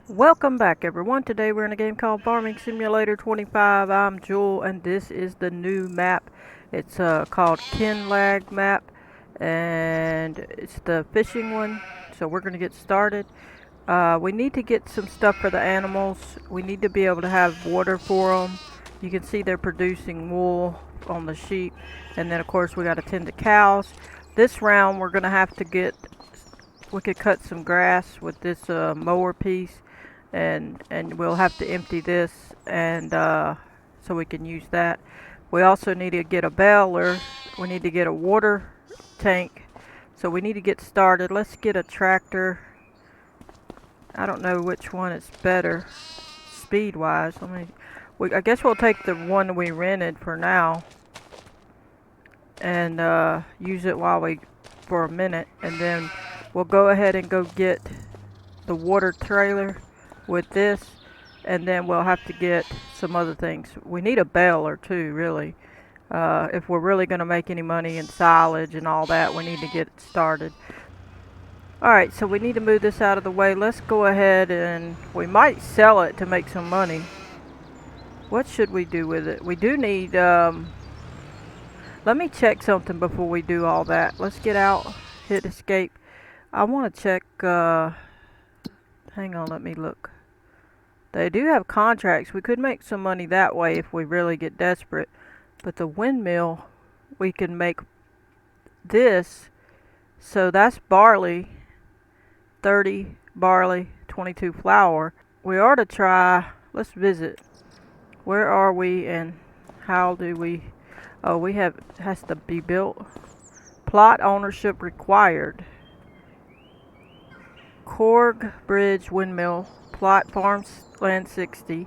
Welcome back everyone. Today we're in a game called Farming Simulator 25. I'm Jewel and this is the new map. It's called Kinlaig map and it's the fishing one. So we're going to get started. We need to get some stuff for the animals. We need to be able to have water for them. You can see they're producing wool on the sheep. And then of course we got to tend to cows. This round we're going to have to we could cut some grass with this mower piece, and we'll have to empty this and so we can use that. We also need to get a baler. We need to get a water tank. So we need to get started. Let's get a tractor. I don't know which one is better speed wise. I guess we'll take the one we rented for now and use it for a minute, and then we'll go ahead and go get the water trailer with this, and then we'll have to get some other things. We need a baler too, really. If we're really going to make any money in silage and all that, we need to get it started. Alright, so we need to move this out of the way. Let's go ahead and we might sell it to make some money. What should we do with it? We do need, let me check something before we do all that. Let's get out, hit escape. I want to check, hang on, let me look. They do have contracts. We could make some money that way if we really get desperate. But the windmill, we can make this. So that's barley, 30 barley, 22 flour. We ought to try, let's visit. Where are we and how do we, oh, it has to be built. Plot ownership required. Korg Bridge Windmill, plot farmland 60,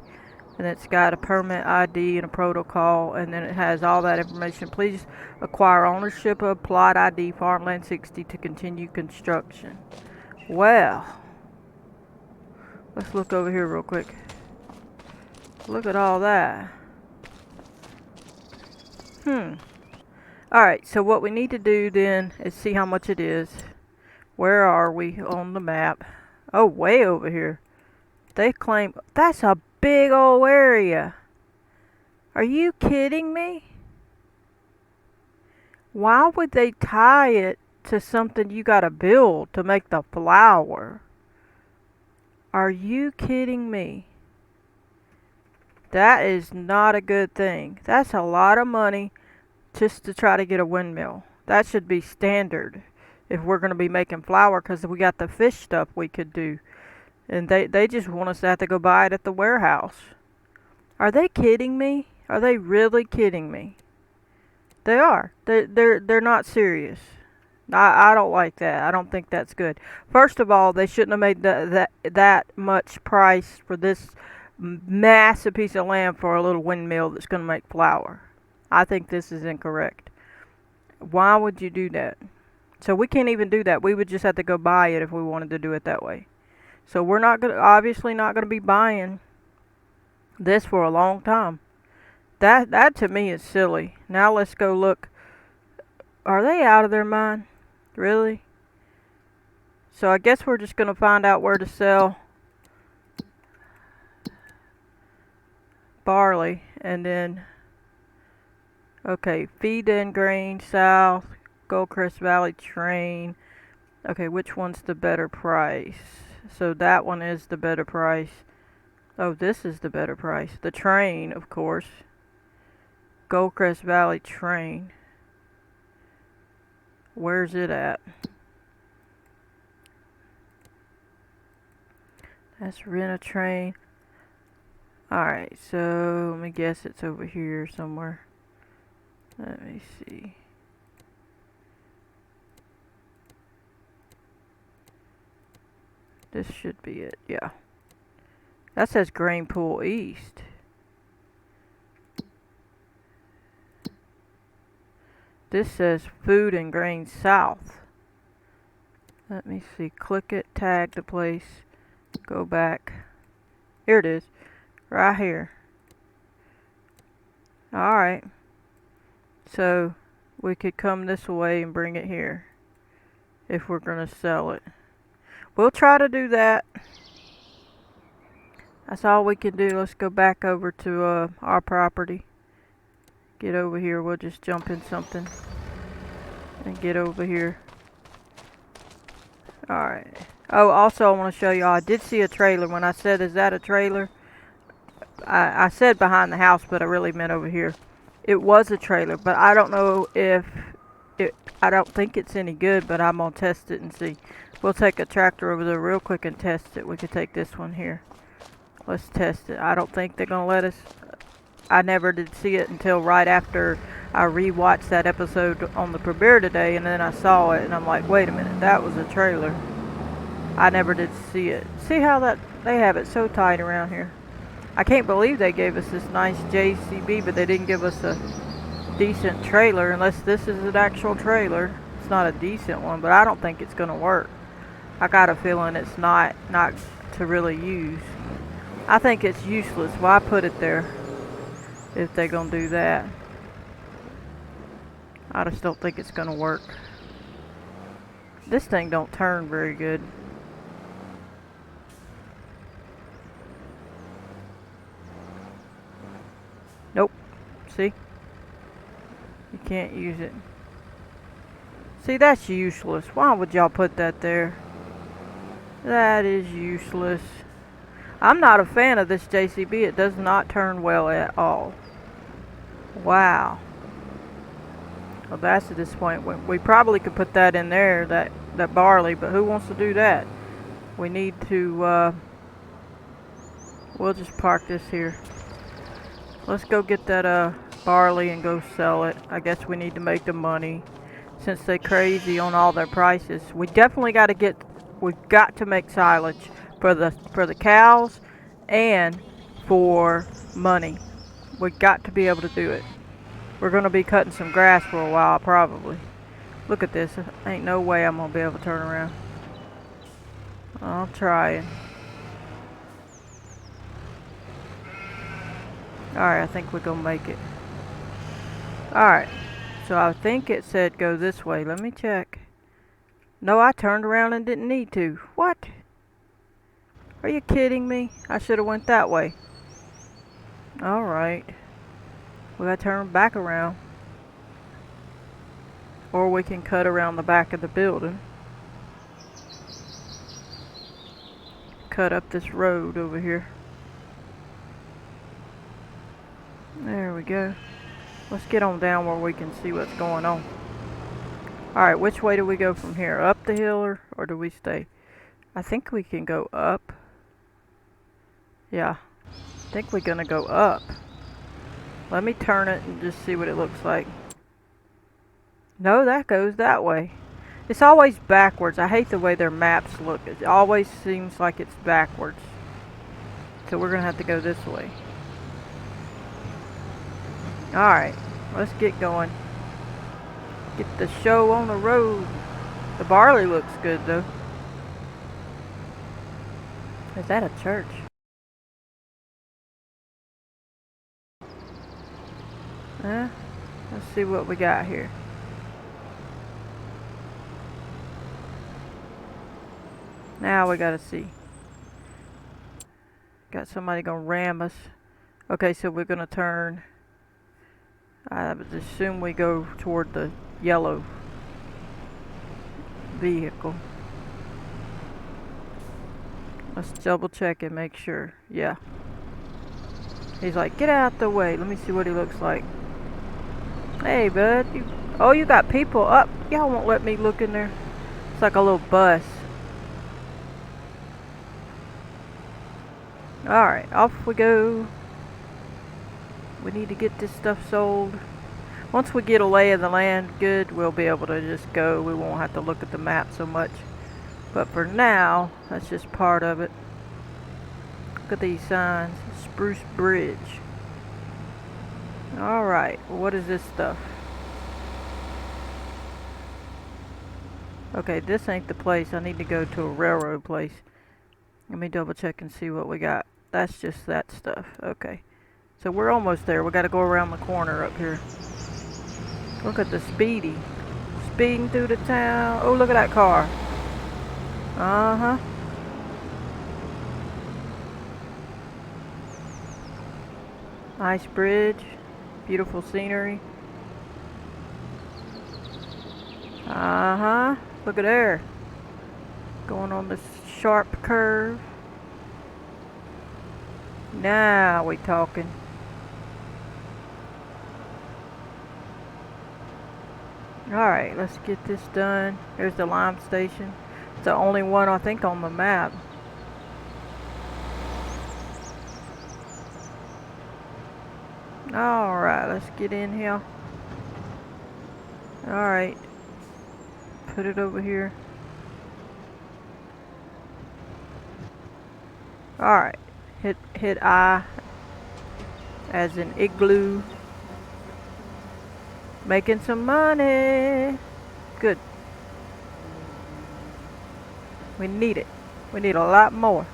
and it's got a permit ID and a protocol, and then it has all that information. Please acquire ownership of plot ID farmland 60 to continue construction. Well, let's look over here real quick. Look at all that. Alright, so what we need to do then is see how much it is. Where are we on the map? Oh, way over here. They claim that's a big old area. Are you kidding me? Why would they tie it to something you gotta build to make the flour? Are you kidding me? That is not a good thing. That's a lot of money just to try to get a windmill. That should be standard if we're going to be making flour, because we got the fish stuff we could do. And they just want us to have to go buy it at the warehouse. Are they kidding me? Are they really kidding me? They are. They're not serious. I don't like that. I don't think that's good. First of all, they shouldn't have made that much price for this massive piece of land for a little windmill that's going to make flour. I think this is incorrect. Why would you do that? So we can't even do that. We would just have to go buy it if we wanted to do it that way. So we're obviously not gonna be buying this for a long time. That to me is silly. Now let's go look. Are they out of their mind? Really? So I guess we're just gonna find out where to sell barley, and then okay, feed in grain south, Goldcrest Valley train. Okay, which one's the better price? So that one is the better price. Oh, this is the better price. The train, of course. Goldcrest Valley train. Where's it at? That's rent a train. Alright, so let me guess it's over here somewhere. Let me see. This should be it, yeah. That says Grain Pool East. This says Food and Grain South. Let me see. Click it, tag the place, go back. Here it is, right here. Alright. So we could come this way and bring it here if we're going to sell it. We'll try to do that. That's all we can do. Let's go back over to our property. Get over here. We'll just jump in something and get over here. Alright. Oh, also I want to show y'all, I did see a trailer. When I said, is that a trailer? I said behind the house, but I really meant over here. It was a trailer, but I don't know if I don't think it's any good, but I'm gonna test it and see. We'll take a tractor over there real quick and test it. We could take this one here. Let's test it. I don't think they're gonna let us. I never did see it until right after I rewatched that episode on the premiere today, and then I saw it and I'm like, wait a minute, that was a trailer. I never did see it. See how that they have it so tight around here. I can't believe they gave us this nice JCB, but they didn't give us a decent trailer, unless this is an actual trailer. It's not a decent one, but I don't think it's gonna work. I got a feeling it's not to really use. I think it's useless. Why put it there if they're gonna do that? I just don't think it's gonna work. This thing don't turn very good. Nope. See? You can't use it. See, that's useless. Why would y'all put that there? That is useless. I'm not a fan of this JCB. It does not turn well at all. Wow. Well, that's a disappointment. We probably could put that in there, that barley, but who wants to do that? We need to, we'll just park this here. Let's go get that, barley and go sell it. I guess we need to make the money since they're crazy on all their prices. We definitely got to we've got to make silage for the cows and for money. We got to be able to do it. We're going to be cutting some grass for a while probably. Look at this. Ain't no way I'm going to be able to turn around. I'll try it. Alright, I think we're going to make it. Alright, so I think it said go this way. Let me check. No, I turned around and didn't need to. What? Are you kidding me? I should have went that way. Alright. We gotta turn back around. Or we can cut around the back of the building. Cut up this road over here. There we go. Let's get on down where we can see what's going on. Alright, which way do we go from here? Up the hill or do we stay? I think we can go up. Yeah. I think we're gonna go up. Let me turn it and just see what it looks like. No, that goes that way. It's always backwards. I hate the way their maps look. It always seems like it's backwards. So we're gonna have to go this way. Alright, let's get going. Get the show on the road. The barley looks good though. Is that a church? Let's see what we got here. Now we gotta see. Got somebody gonna ram us. Okay, so we're gonna turn. I would assume we go toward the yellow vehicle. Let's double check and make sure. Yeah. He's like, get out the way. Let me see what he looks like. Hey, bud. You got people up. Y'all won't let me look in there. It's like a little bus. Alright, off we go. We need to get this stuff sold. Once we get a lay of the land good, we'll be able to just go. We won't have to look at the map so much. But for now, that's just part of it. Look at these signs. Spruce Bridge. Alright, what is this stuff? Okay, this ain't the place. I need to go to a railroad place. Let me double check and see what we got. That's just that stuff. Okay. So we're almost there. We got to go around the corner up here. Look at the Speedy. Speeding through the town. Oh, look at that car. Uh-huh. Nice bridge. Beautiful scenery. Uh-huh. Look at there. Going on this sharp curve. Now we talking. Alright, let's get this done. There's the lime station. It's the only one I think on the map. Alright, let's get in here. Alright. Put it over here. Alright. Hit I as in igloo. Making some money. Good. We need it. We need a lot more.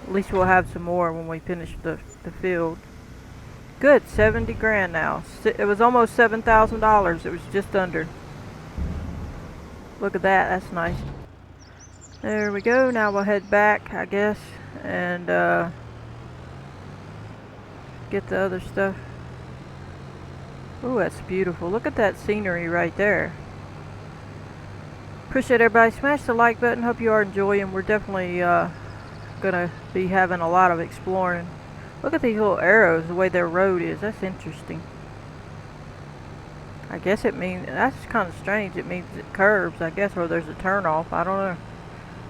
At least we'll have some more when we finish the field. Good, 70 grand now. It was almost $7,000. It was just under. Look at that, that's nice. There we go, now we'll head back, I guess, and get the other stuff. Ooh, that's beautiful. Look at that scenery right there. Appreciate everybody. Smash the like button. Hope you are enjoying. We're definitely gonna be having a lot of exploring. Look at these little arrows, the way their road is. That's interesting. I guess it means, that's kind of strange. It means it curves, I guess, or there's a turnoff. I don't know.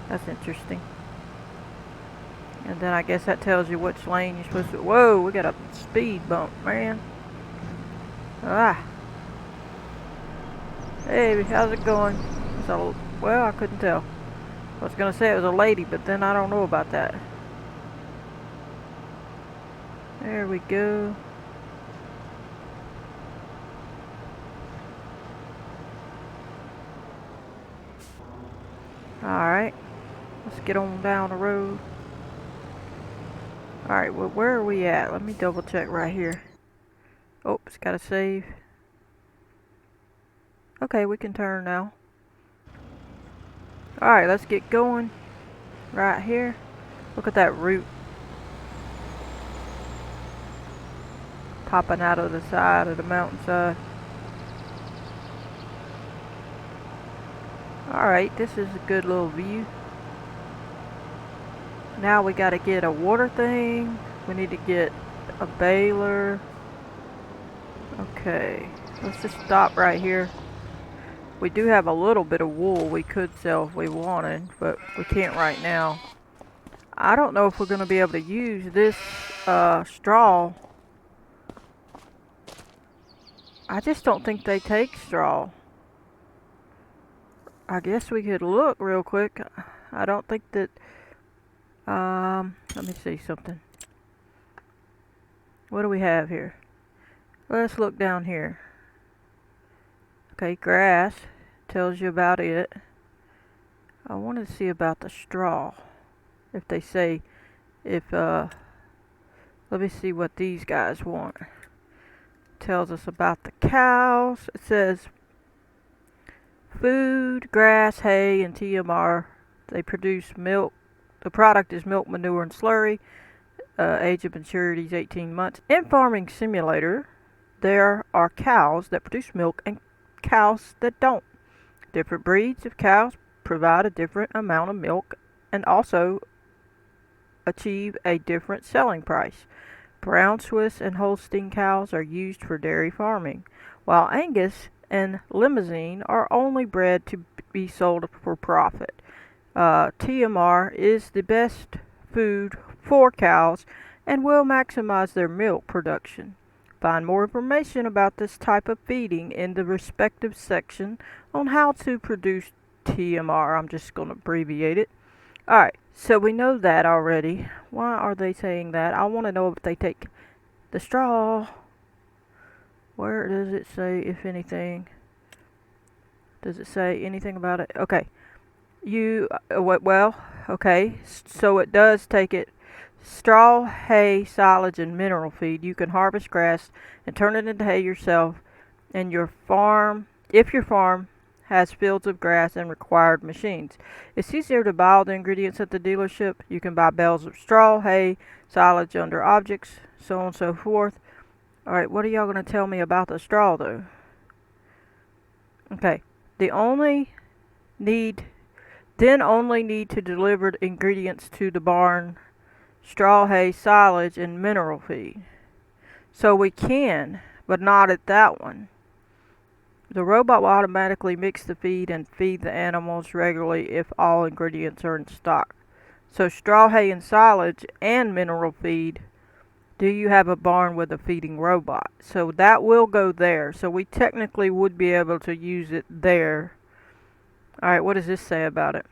That's interesting. And then I guess that tells you which lane you're supposed to. Whoa, we got a speed bump, man. Ah. Hey, how's it going? So, well, I couldn't tell. I was gonna say it was a lady, but then I don't know about that. There we go. Alright. Let's get on down the road. Alright, well, where are we at? Let me double check right here. Oh, it's gotta save. Okay, we can turn now. Alright, let's get going. Right here. Look at that root. Popping out of the side of the mountainside. Alright, this is a good little view. Now we gotta get a water thing. We need to get a baler. Okay, let's just stop right here. We do have a little bit of wool we could sell if we wanted, but we can't right now. I don't know if we're gonna be able to use this straw. I just don't think they take straw. I guess we could look real quick. I don't think that, let me see something. What do we have here? Let's look down here. Okay, grass tells you about it. I want to see about the straw. If they say, let me see what these guys want. Tells us about the cows. It says food, grass, hay, and TMR. They produce milk. The product is milk, manure, and slurry. Age of maturity is 18 months. In Farming Simulator, there are cows that produce milk and cows that don't. Different breeds of cows provide a different amount of milk and also achieve a different selling price. Brown Swiss and Holstein cows are used for dairy farming, while Angus and Limousin are only bred to be sold for profit. TMR is the best food for cows and will maximize their milk production. Find more information about this type of feeding in the respective section on how to produce TMR. I'm just going to abbreviate it. Alright, so we know that already. Why are they saying that? I want to know if they take the straw. Where does it say, if anything? Does it say anything about it? Okay. Well, okay. So it does take it. Straw, hay, silage, and mineral feed. You can harvest grass and turn it into hay yourself. And your farm, if your farm has fields of grass and required machines. It's easier to buy all the ingredients at the dealership. You can buy bales of straw, hay, silage under objects, so on and so forth. Alright, what are y'all going to tell me about the straw though? Okay, the only need only need to deliver ingredients to the barn: straw, hay, silage, and mineral feed. So we can, but not at that one. The robot will automatically mix the feed and feed the animals regularly if all ingredients are in stock. So straw, hay, and silage and mineral feed. Do you have a barn with a feeding robot? So that will go there. So we technically would be able to use it there. Alright, what does this say about it?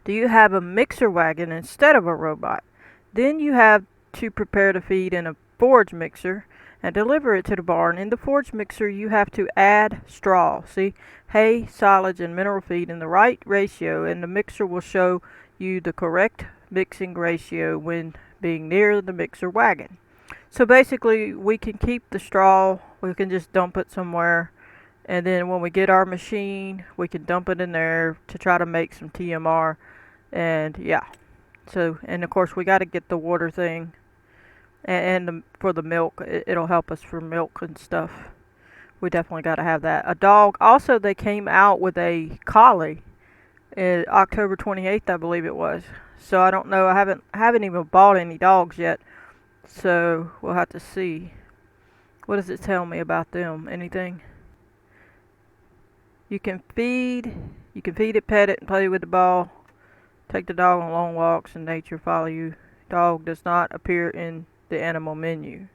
Do you have a mixer wagon instead of a robot? Then you have to prepare the feed in a forage mixer and deliver it to the barn. In the forage mixer, you have to add straw, see, hay, silage, and mineral feed in the right ratio, and the mixer will show you the correct mixing ratio when being near the mixer wagon. So basically, we can keep the straw, we can just dump it somewhere, and then when we get our machine, we can dump it in there to try to make some TMR, and yeah. So, and of course, we got to get the water thing, and for the milk, it'll help us for milk and stuff. We definitely got to have that. A dog. Also, they came out with a collie, October 28th, I believe it was. So I don't know. I haven't even bought any dogs yet. So we'll have to see. What does it tell me about them? Anything? You can feed it, pet it, and play with the ball. Take the dog on long walks in nature. Follow you. Dog does not appear in the animal menu.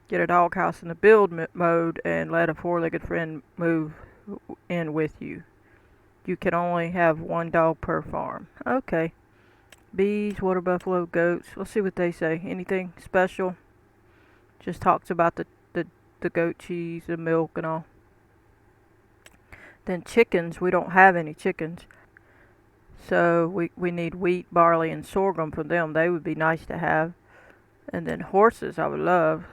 Get a doghouse in the build mode and let a four-legged friend move in with you. You can only have one dog per farm. Okay. Bees, water buffalo, goats. Let's see what they say. Anything special? Just talks about the goat cheese, the milk, and all. Then chickens. We don't have any chickens. So we need wheat, barley, and sorghum for them. They would be nice to have. And then horses, I would love.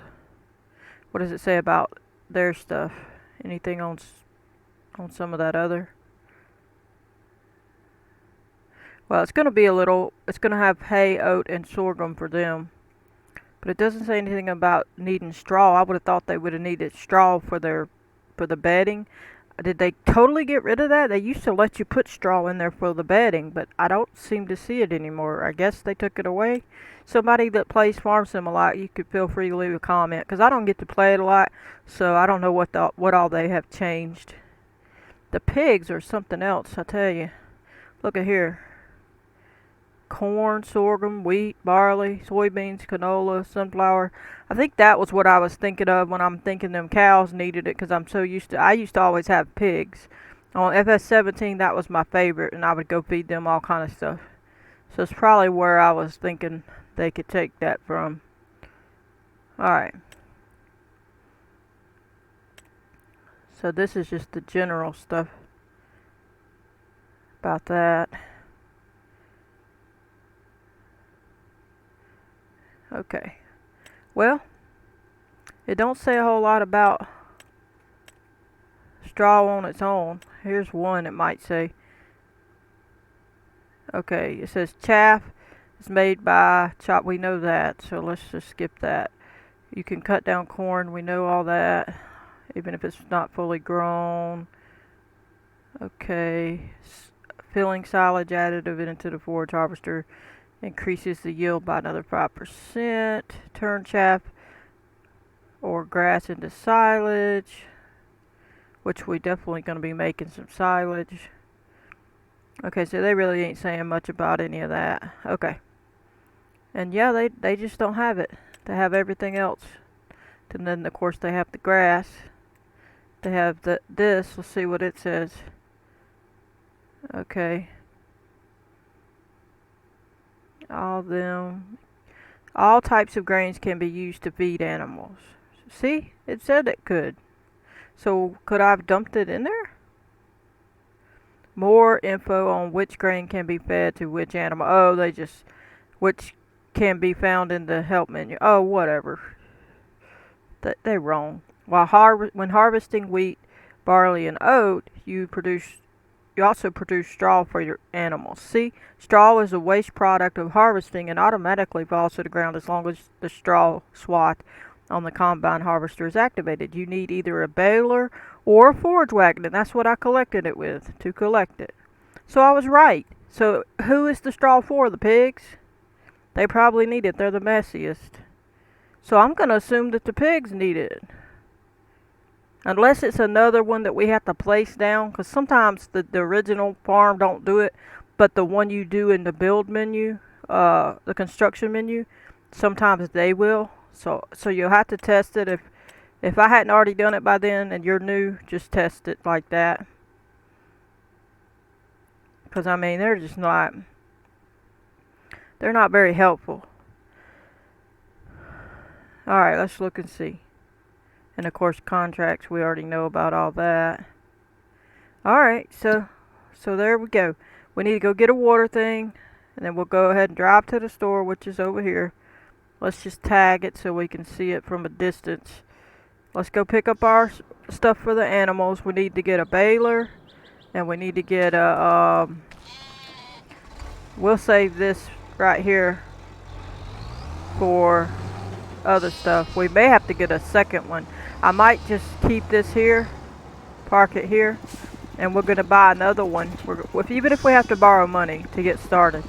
What does it say about their stuff? Anything on some of that other? Well, it's going to have hay, oat, and sorghum for them. But it doesn't say anything about needing straw. I would have thought they would have needed straw for the bedding. Did they totally get rid of that? They used to let you put straw in there for the bedding, but I don't seem to see it anymore. I guess they took it away. Somebody that plays Farm Sim a lot, you could feel free to leave a comment, because I don't get to play it a lot, so I don't know what all they have changed. The pigs are something else, I tell you. Look at here. Corn, sorghum, wheat, barley, soybeans, canola, sunflower. I think that was what I was thinking of when I'm thinking them cows needed it, because I used to always have pigs. On FS17, that was my favorite, and I would go feed them all kind of stuff. So it's probably where I was thinking they could take that from. Alright. So this is just the general stuff about that. Okay. Well, it don't say a whole lot about straw on its own. Here's one it might say. Okay, it says chaff is made by chop. We know that, so let's just skip that. You can cut down corn. We know all that, even if it's not fully grown. Okay. Filling silage additive into the forage harvester increases the yield by another 5%. Turn chaff or grass into silage, which we definitely going to be making some silage. Okay, so they really ain't saying much about any of that. Okay. And yeah, they just don't have it. They have everything else. And then, of course, they have the grass. They have this. Let's see what it says. Okay. All types of grains can be used to feed animals. See? It said it could. So, could I have dumped it in there? More info on which grain can be fed to which animal. Oh, which can be found in the help menu. Oh, whatever. They're wrong. When harvesting wheat, barley, and oat, you also produce straw for your animals. See, straw is a waste product of harvesting and automatically falls to the ground as long as the straw swath on the combine harvester is activated. You need either a baler or a forage wagon, and that's what I collected it with, to collect it. So I was right. So who is the straw for? The pigs? They probably need it. They're the messiest. So I'm going to assume that the pigs need it. Unless it's another one that we have to place down, because sometimes the original farm don't do it, but the one you do in the build menu, the construction menu, sometimes they will. So you'll have to test it. If I hadn't already done it by then and you're new, just test it like that. Because I mean, they're not very helpful. All right, let's look and see. And of course, contracts, we already know about all that. Alright, so there we go. We need to go get a water thing, and then we'll go ahead and drive to the store, which is over here. Let's just tag it so we can see it from a distance. Let's go pick up our stuff for the animals. We need to get a baler, and we need to get a, we'll save this right here for other stuff. We may have to get a second one. I might just keep this here, park it here, and we're going to buy another one. Even if we have to borrow money to get started,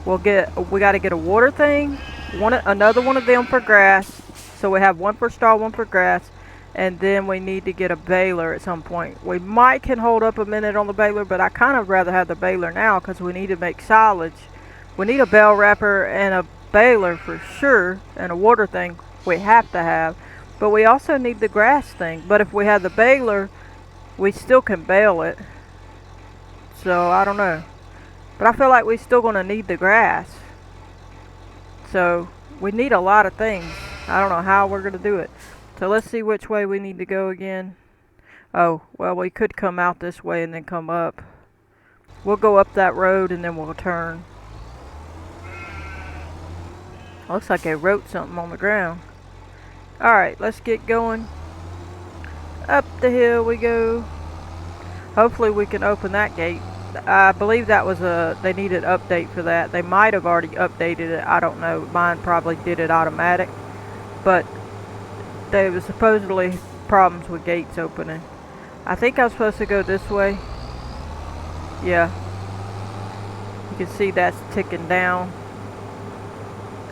we got to get a water thing, another one of them for grass. So we have one for straw, one for grass, and then we need to get a baler at some point. We might can hold up a minute on the baler, but I kind of rather have the baler now because we need to make silage. We need a bale wrapper and a baler for sure, and a water thing we have to have. But we also need the grass thing. But if we have the baler, we still can bale it. So, I don't know. But I feel like we're still going to need the grass. So, we need a lot of things. I don't know how we're going to do it. So, let's see which way we need to go again. Oh, well, we could come out this way and then come up. We'll go up that road and then we'll turn. Looks like they wrote something on the ground. Alright, let's get going. Up the hill we go. Hopefully we can open that gate. I believe that was they needed an update for that. They might have already updated it. I don't know. Mine probably did it automatic. But there was supposedly problems with gates opening. I think I was supposed to go this way. Yeah. You can see that's ticking down.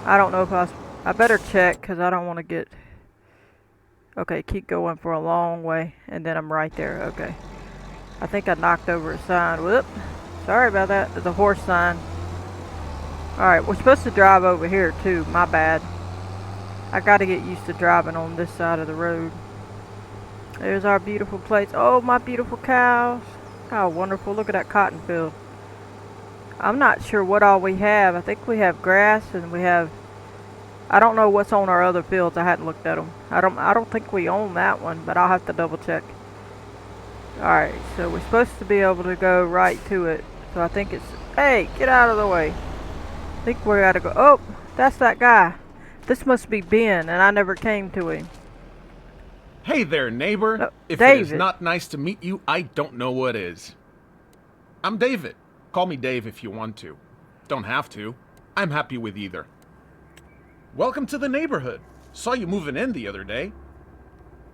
I don't know if I better check because I don't want to get... Okay, keep going for a long way, and then I'm right there. Okay. I think I knocked over a sign. Whoop. Sorry about that. The horse sign. Alright, we're supposed to drive over here too. My bad. I gotta get used to driving on this side of the road. There's our beautiful place. Oh, my beautiful cows. How wonderful. Look at that cotton field. I'm not sure what all we have. I think we have grass and we have... I don't know what's on our other fields. I hadn't looked at them. I don't think we own that one, but I'll have to double check. Alright, so we're supposed to be able to go right to it. So I think it's... Hey, get out of the way. I think we gotta go... Oh, that's that guy. This must be Ben, and I never came to him. Hey there, neighbor. If David. It is not nice to meet you, I don't know what is. I'm David. Call me Dave if you want to. Don't have to. I'm happy with either. Welcome to the neighborhood. Saw you moving in the other day.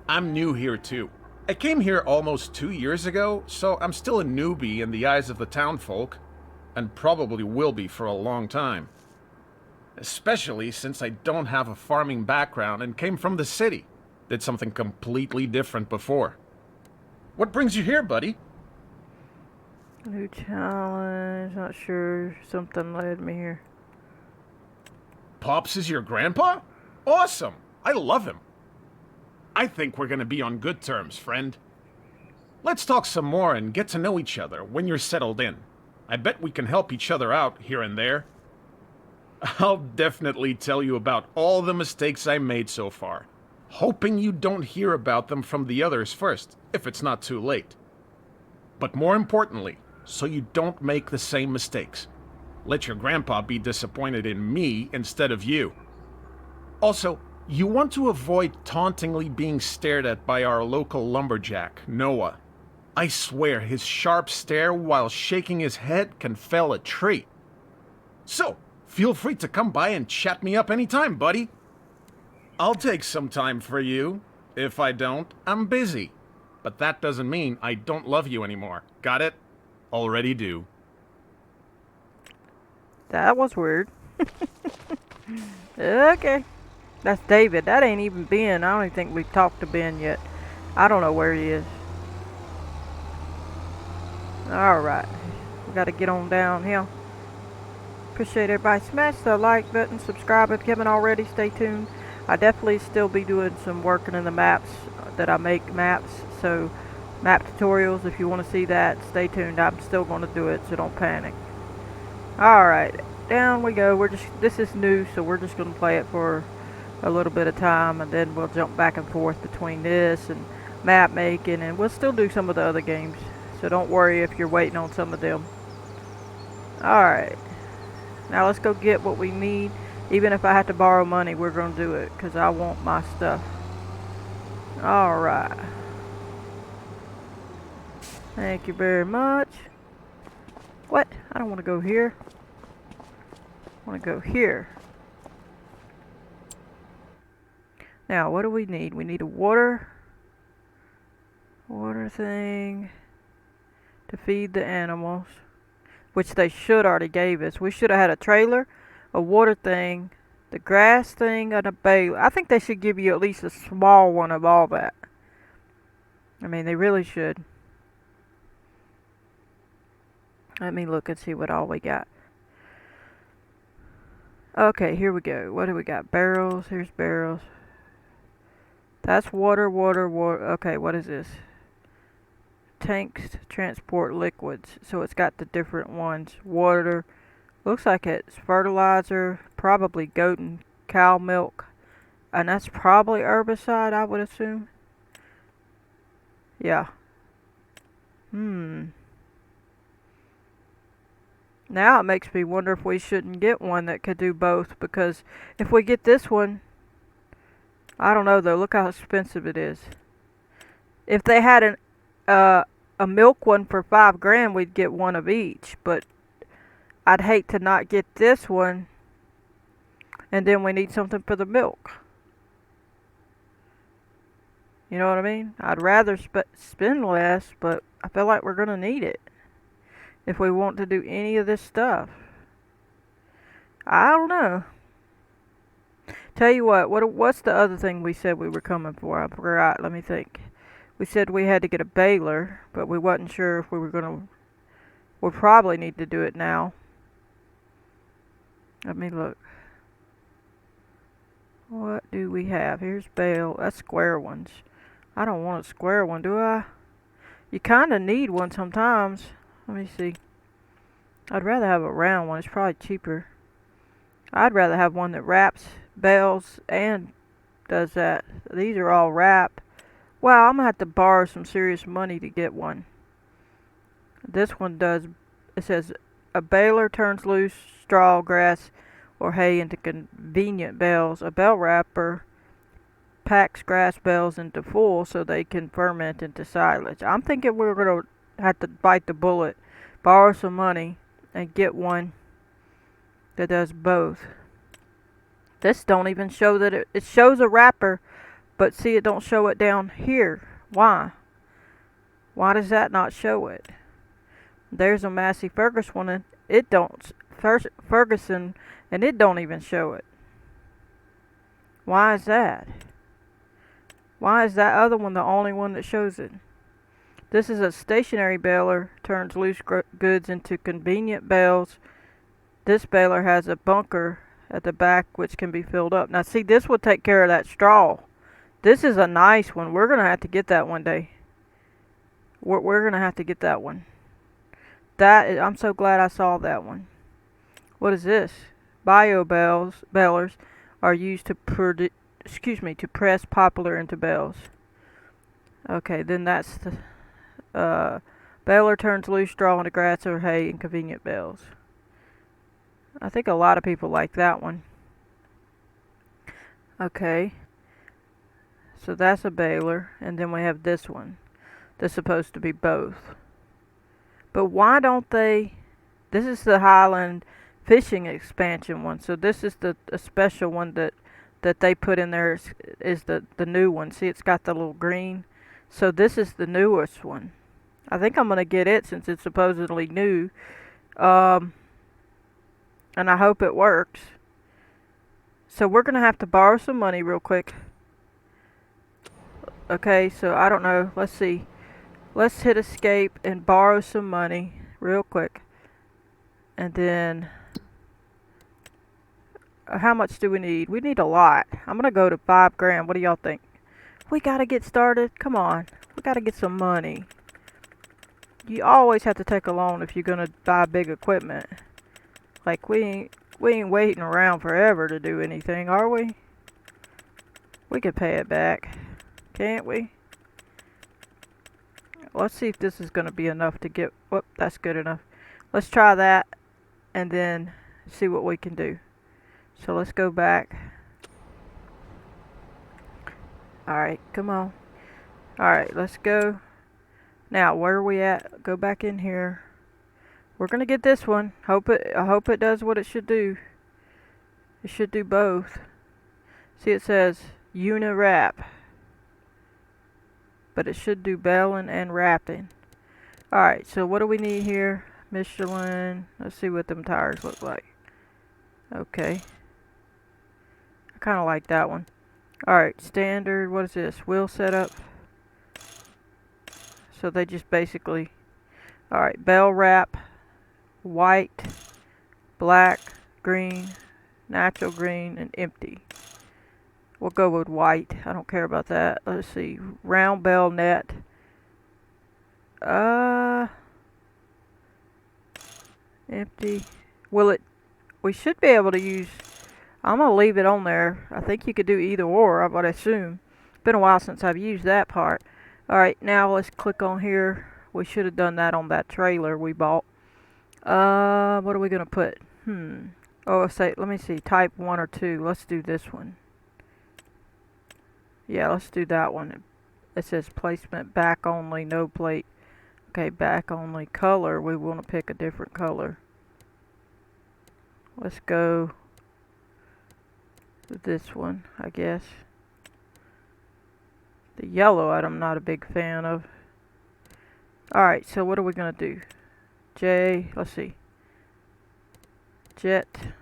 I'm new here too. I came here almost 2 years ago, so I'm still a newbie in the eyes of the townfolk, and probably will be for a long time. Especially since I don't have a farming background and came from the city. Did something completely different before. What brings you here, buddy? New challenge, not sure. Something led me here. Pops is your grandpa? Awesome! I love him. I think we're gonna be on good terms, friend. Let's talk some more and get to know each other when you're settled in. I bet we can help each other out here and there. I'll definitely tell you about all the mistakes I made so far, hoping you don't hear about them from the others first, if it's not too late. But more importantly, so you don't make the same mistakes. Let your grandpa be disappointed in me instead of you. Also, you want to avoid tauntingly being stared at by our local lumberjack, Noah. I swear his sharp stare while shaking his head can fell a tree. So, feel free to come by and chat me up anytime, buddy. I'll take some time for you. If I don't, I'm busy. But that doesn't mean I don't love you anymore. Got it? Already do. That was weird. Okay. That's David. That ain't even Ben. I don't even think we've talked to Ben yet. I don't know where he is. Alright. We gotta get on down here. Appreciate everybody. Smash the like button, subscribe if you haven't already. Stay tuned. I definitely still be doing some working in the maps that I make maps. So map tutorials, if you want to see that, stay tuned. I'm still going to do it, so don't panic. Alright, down we go. This is new, so we're just going to play it for a little bit of time, and then we'll jump back and forth between this and map making, and we'll still do some of the other games. So don't worry if you're waiting on some of them. Alright. Now let's go get what we need. Even if I have to borrow money, we're going to do it, because I want my stuff. Alright. Thank you very much. What? I don't want to go here. I want to go here. Now, what do we need? We need a water thing to feed the animals, which they should already gave us. We should have had a trailer, a water thing, the grass thing, and a baler. I think they should give you at least a small one of all that. I mean, they really should. Let me look and see what all we got. Okay, here we go. What do we got? Barrels. Here's barrels. That's water. Okay, what is this? Tanks to transport liquids. So it's got the different ones. Water. Looks like it's fertilizer. Probably goat and cow milk. And that's probably herbicide, I would assume. Yeah. Now it makes me wonder if we shouldn't get one that could do both, because if we get this one, I don't know though, look how expensive it is. If they had a milk one for $5,000, we'd get one of each, but I'd hate to not get this one, and then we need something for the milk. You know what I mean? I'd rather spend less, but I feel like we're going to need it if we want to do any of this stuff. I don't know. Tell you what's the other thing we said we were coming for? I forgot. Let me think. We said we had to get a baler, but we wasn't sure if we were going to. We'll probably need to do it now. Let me look. What do we have? Here's bale. That's square ones. I don't want a square one, do I? You kind of need one sometimes. Let me see. I'd rather have a round one. It's probably cheaper. I'd rather have one that wraps, bales, and does that. These are all wrap. Wow, I'm going to have to borrow some serious money to get one. This one does. It says, a baler turns loose straw, grass, or hay into convenient bales. A bale wrapper packs grass bales into full so they can ferment into silage. I'm thinking we're going to have to bite the bullet, borrow some money, and get one that does both. This don't even show that it shows a wrapper, but see, it don't show it down here. Why? Why does that not show it? There's a Massey Ferguson one, and it don't. Ferguson, and it don't even show it. Why is that? Why is that other one the only one that shows it? This is a stationary baler, turns loose goods into convenient bales. This baler has a bunker at the back which can be filled up. Now see, this will take care of that straw. This is a nice one. We're going to have to get that one day. We're going to have to get that one. I'm so glad I saw that one. What is this? Balers are used to press poplar into bales. Okay, then that's the baler turns loose straw into grass or hay in convenient bales. I think a lot of people like that one. Okay. So that's a baler, and then we have this one. that's supposed to be both. But why don't they? This is the Highland fishing expansion one, so this is the a special one that they put in there is the new one. See, it's got the little green. So this is the newest one. I think I'm gonna get it since it's supposedly new. Um, and I hope it works. So we're gonna have to borrow some money real quick. Okay, so I don't know. Let's see. Let's hit escape and borrow some money real quick. And then, how much do we need? We need a lot. I'm gonna go to 5 grand. What do y'all think? We gotta get started. Come on. We gotta get some money. You always have to take a loan if you're gonna buy big equipment. Like we ain't waiting around forever to do anything, are we? We can pay it back, can't we? Let's see if this is gonna be enough to get. Whoop, that's good enough. Let's try that and then see what we can do. So let's go back. Alright, come on. Alright, let's go. Now, where are we at? Go back in here. We're gonna get this one. I hope it does what it should do. It should do both. See, it says Unirap, but it should do baling and wrapping. Alright, so what do we need here? Michelin. Let's see what them tires look like. Okay. I kind of like that one. Alright, standard. What is this? Wheel setup. So they just basically... Alright, bell wrap. White. Black. Green. Natural green. And empty. We'll go with white. I don't care about that. Let's see. Round bell net. Empty. Will it... We should be able to use... I'm going to leave it on there. I think you could do either or, I would assume. It's been a while since I've used that part. Alright, now let's click on here. We should have done that on that trailer we bought. What are we going to put? Oh, let me see. Type 1 or 2. Let's do this one. Yeah, let's do that one. It says placement back only, no plate. Okay, back only. Color, we want to pick a different color. Let's go with this one, I guess. The yellow I'm not a big fan of. Alright, so what are we going to do? Let's see. Jet.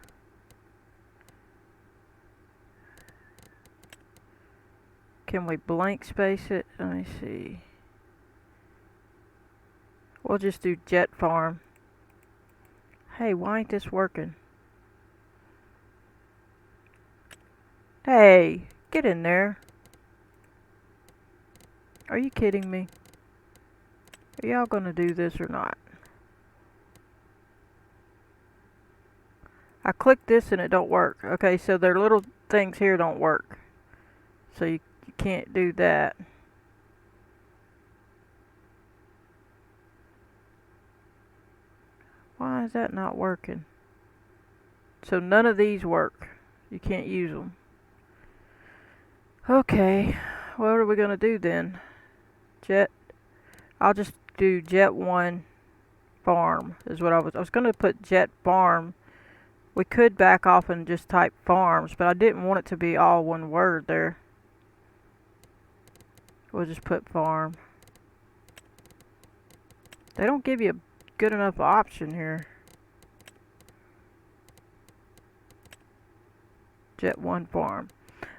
Can we blank space it? Let me see. We'll just do jet farm. Hey, why ain't this working? Hey, get in there. Are you kidding me? Are y'all gonna do this or not? I clicked this and it don't work. Okay, so their little things here don't work. So you can't do that. Why is that not working? So none of these work. You can't use them. Okay, what are we gonna do then? Jet. I'll just do Jet 1 farm is what I was gonna put Jet farm. We could back off and just type farms, but I didn't want it to be all one word there. We'll just put farm. They don't give you a good enough option here. Jet 1 farm.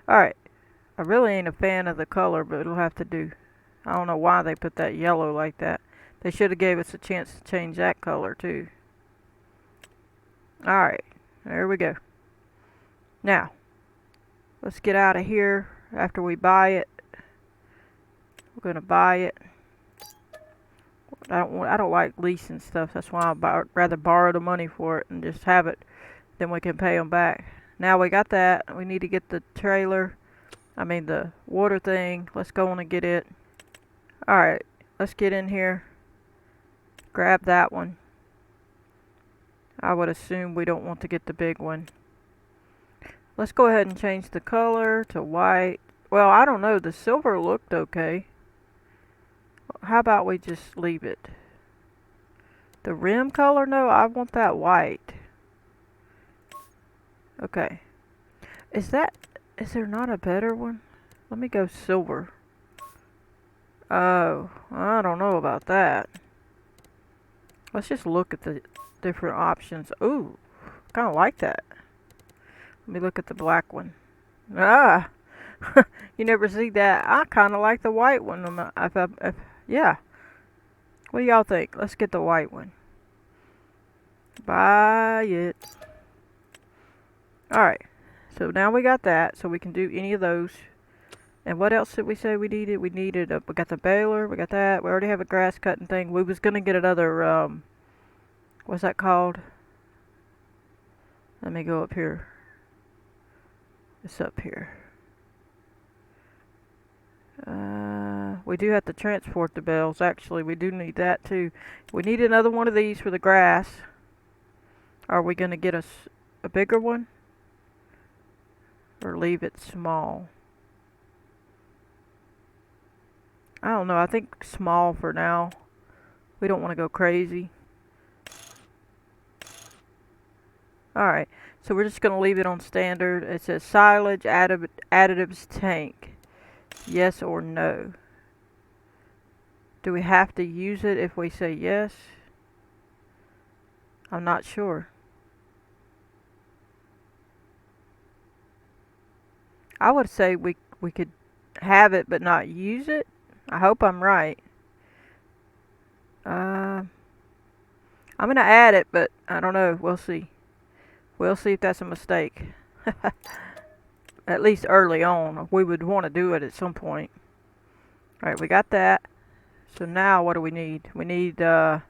Alright. I really ain't a fan of the color, but it'll have to do. I don't know why they put that yellow like that. They should have gave us a chance to change that color too. Alright, there we go. Now, let's get out of here after we buy it. We're gonna buy it. I don't like leasing stuff. That's why I'd rather borrow the money for it and just have it. Then we can pay them back. Now we got that. We need to get the trailer. I mean the water thing. Let's go on and get it. Alright, let's get in here. Grab that one. I would assume we don't want to get the big one. Let's go ahead and change the color to white. Well, I don't know. The silver looked okay. How about we just leave it? The rim color? No, I want that white. Okay. Is there not a better one? Let me go silver. Oh, I don't know about that. Let's just look at the different options. Ooh, kind of like that. Let me look at the black one. Ah, you never see that. I kind of like the white one. Yeah. What do y'all think? Let's get the white one. Buy it. Alright. So now we got that. So we can do any of those. And what else did we say we needed? We got the baler. We got that. We already have a grass cutting thing. We was going to get another, what's that called? Let me go up here. It's up here. We do have to transport the bales. Actually, we do need that too. We need another one of these for the grass. Are we going to get a bigger one? Or leave it small? I don't know. I think small for now. We don't want to go crazy. Alright. So we're just going to leave it on standard. It says silage additives tank. Yes or no? Do we have to use it if we say yes? I'm not sure. I would say we could have it but not use it. I hope I'm right. I'm gonna add it, but I don't know. We'll see. We'll see if that's a mistake. At least early on. We would want to do it at some point. Alright, we got that. So now what do we need? We need something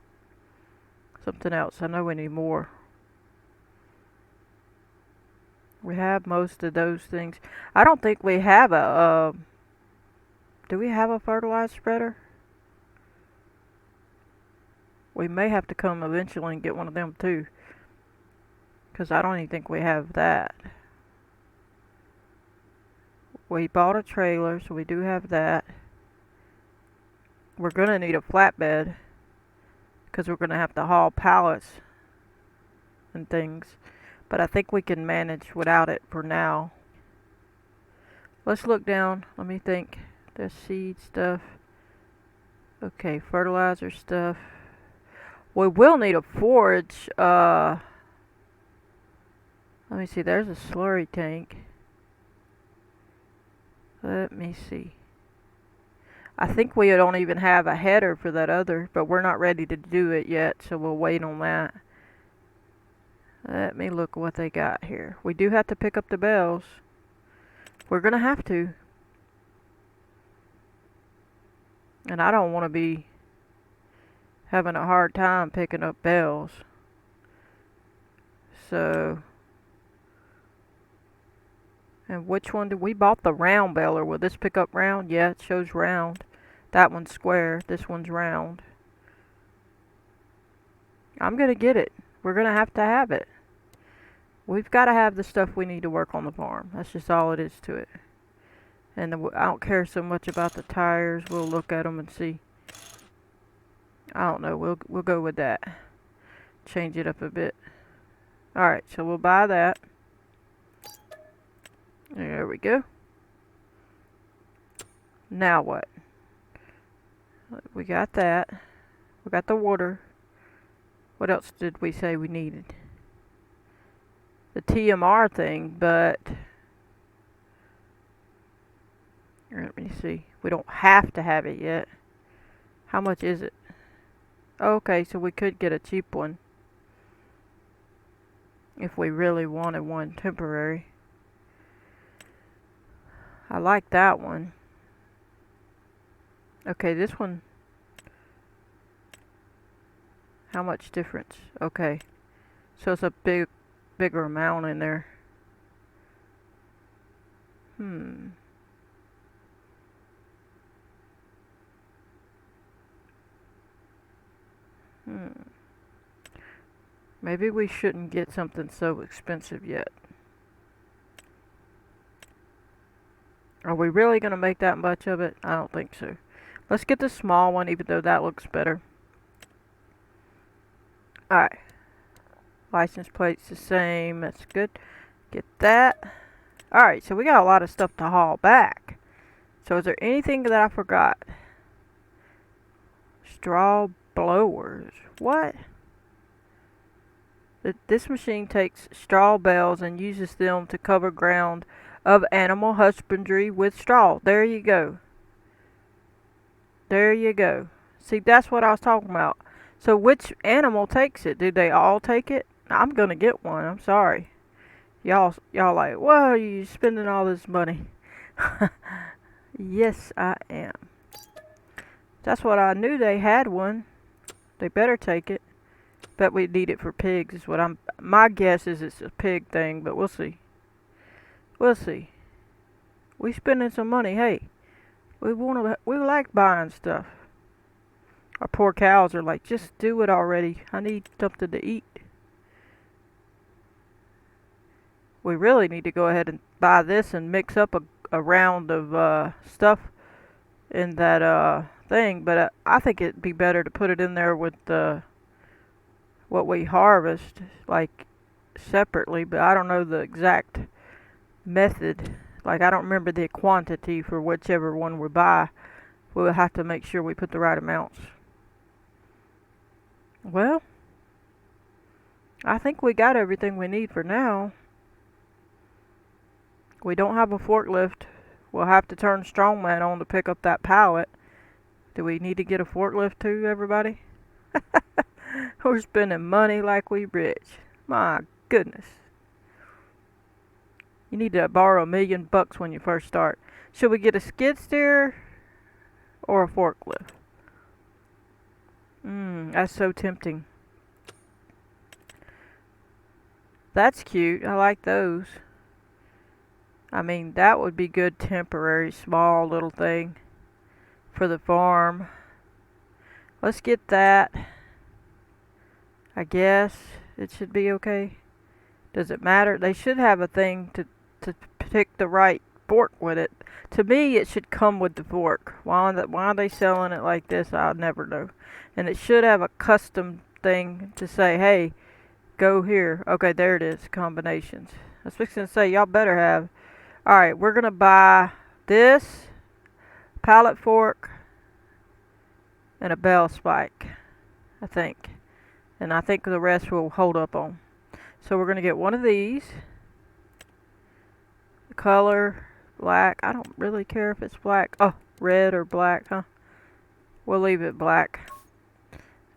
else. I know we need more. We have most of those things. I don't think we have a do we have a fertilizer spreader? We may have to come eventually and get one of them too. Because I don't even think we have that. We bought a trailer, so we do have that. We're going to need a flatbed. Because we're going to have to haul pallets and things. But I think we can manage without it for now. Let's look down. Let me think. There's seed stuff. Okay, fertilizer stuff. We will need a forage. Let me see. There's a slurry tank. Let me see. I think we don't even have a header for that other, but we're not ready to do it yet, so we'll wait on that. Let me look what they got here. We do have to pick up the bells. We're gonna have to. And I don't want to be having a hard time picking up bells. So, and which one did we bought the round baler? Will this pick up round? Yeah, it shows round. That one's square. This one's round. I'm gonna get it. We're gonna have to have it. We've got to have the stuff we need to work on the farm. That's just all it is to it. And I don't care so much about the tires. We'll look at them and see. I don't know. We'll go with that. Change it up a bit. Alright, so we'll buy that. There we go. Now what? We got that. We got the water. What else did we say we needed? The TMR thing, but let me see. We don't have to have it yet. How much is it? Okay, so we could get a cheap one if we really wanted one temporary. I like that one. Okay, this one. How much difference? Okay. So it's a bigger amount in there. Maybe we shouldn't get something so expensive yet. Are we really going to make that much of it? I don't think so. Let's get the small one, even though that looks better. Alright. License plate's the same. That's good. Get that. Alright, so we got a lot of stuff to haul back. So is there anything that I forgot? Straw blowers. What? This machine takes straw bales and uses them to cover ground of animal husbandry with straw. There you go. There you go. See, that's what I was talking about. So which animal takes it? Do they all take it? I'm gonna get one. I'm sorry. Y'all like, why are you spending all this money? Yes, I am. That's what I knew they had one. They better take it. Bet we need it for pigs is what my guess is it's a pig thing, but we'll see. We'll see. We spending some money, hey. We like buying stuff. Our poor cows are like, just do it already. I need something to eat. We really need to go ahead and buy this and mix up a round of stuff in that thing, but I think it'd be better to put it in there with what we harvest, like separately, but I don't know the exact method. Like, I don't remember the quantity for whichever one we buy. We'll have to make sure we put the right amounts. Well, I think we got everything we need for now. We don't have a forklift. We'll have to turn Strongman on to pick up that pallet. Do we need to get a forklift too, everybody? We're spending money like we rich. My goodness. You need to borrow $1 million when you first start. Should we get a skid steer or a forklift? That's so tempting. That's cute. I like those. I mean, that would be good temporary, small little thing for the farm. Let's get that. I guess it should be okay. Does it matter? They should have a thing to pick the right fork with it. To me, it should come with the fork. Why are they selling it like this? I'll never know. And it should have a custom thing to say, hey, go here. Okay, there it is. Combinations. I was fixing to say, y'all better have. Alright, we're going to buy this pallet fork and a bell spike, I think. And I think the rest will hold up on. So we're going to get one of these. The color, black. I don't really care if it's black. Oh, red or black, huh? We'll leave it black.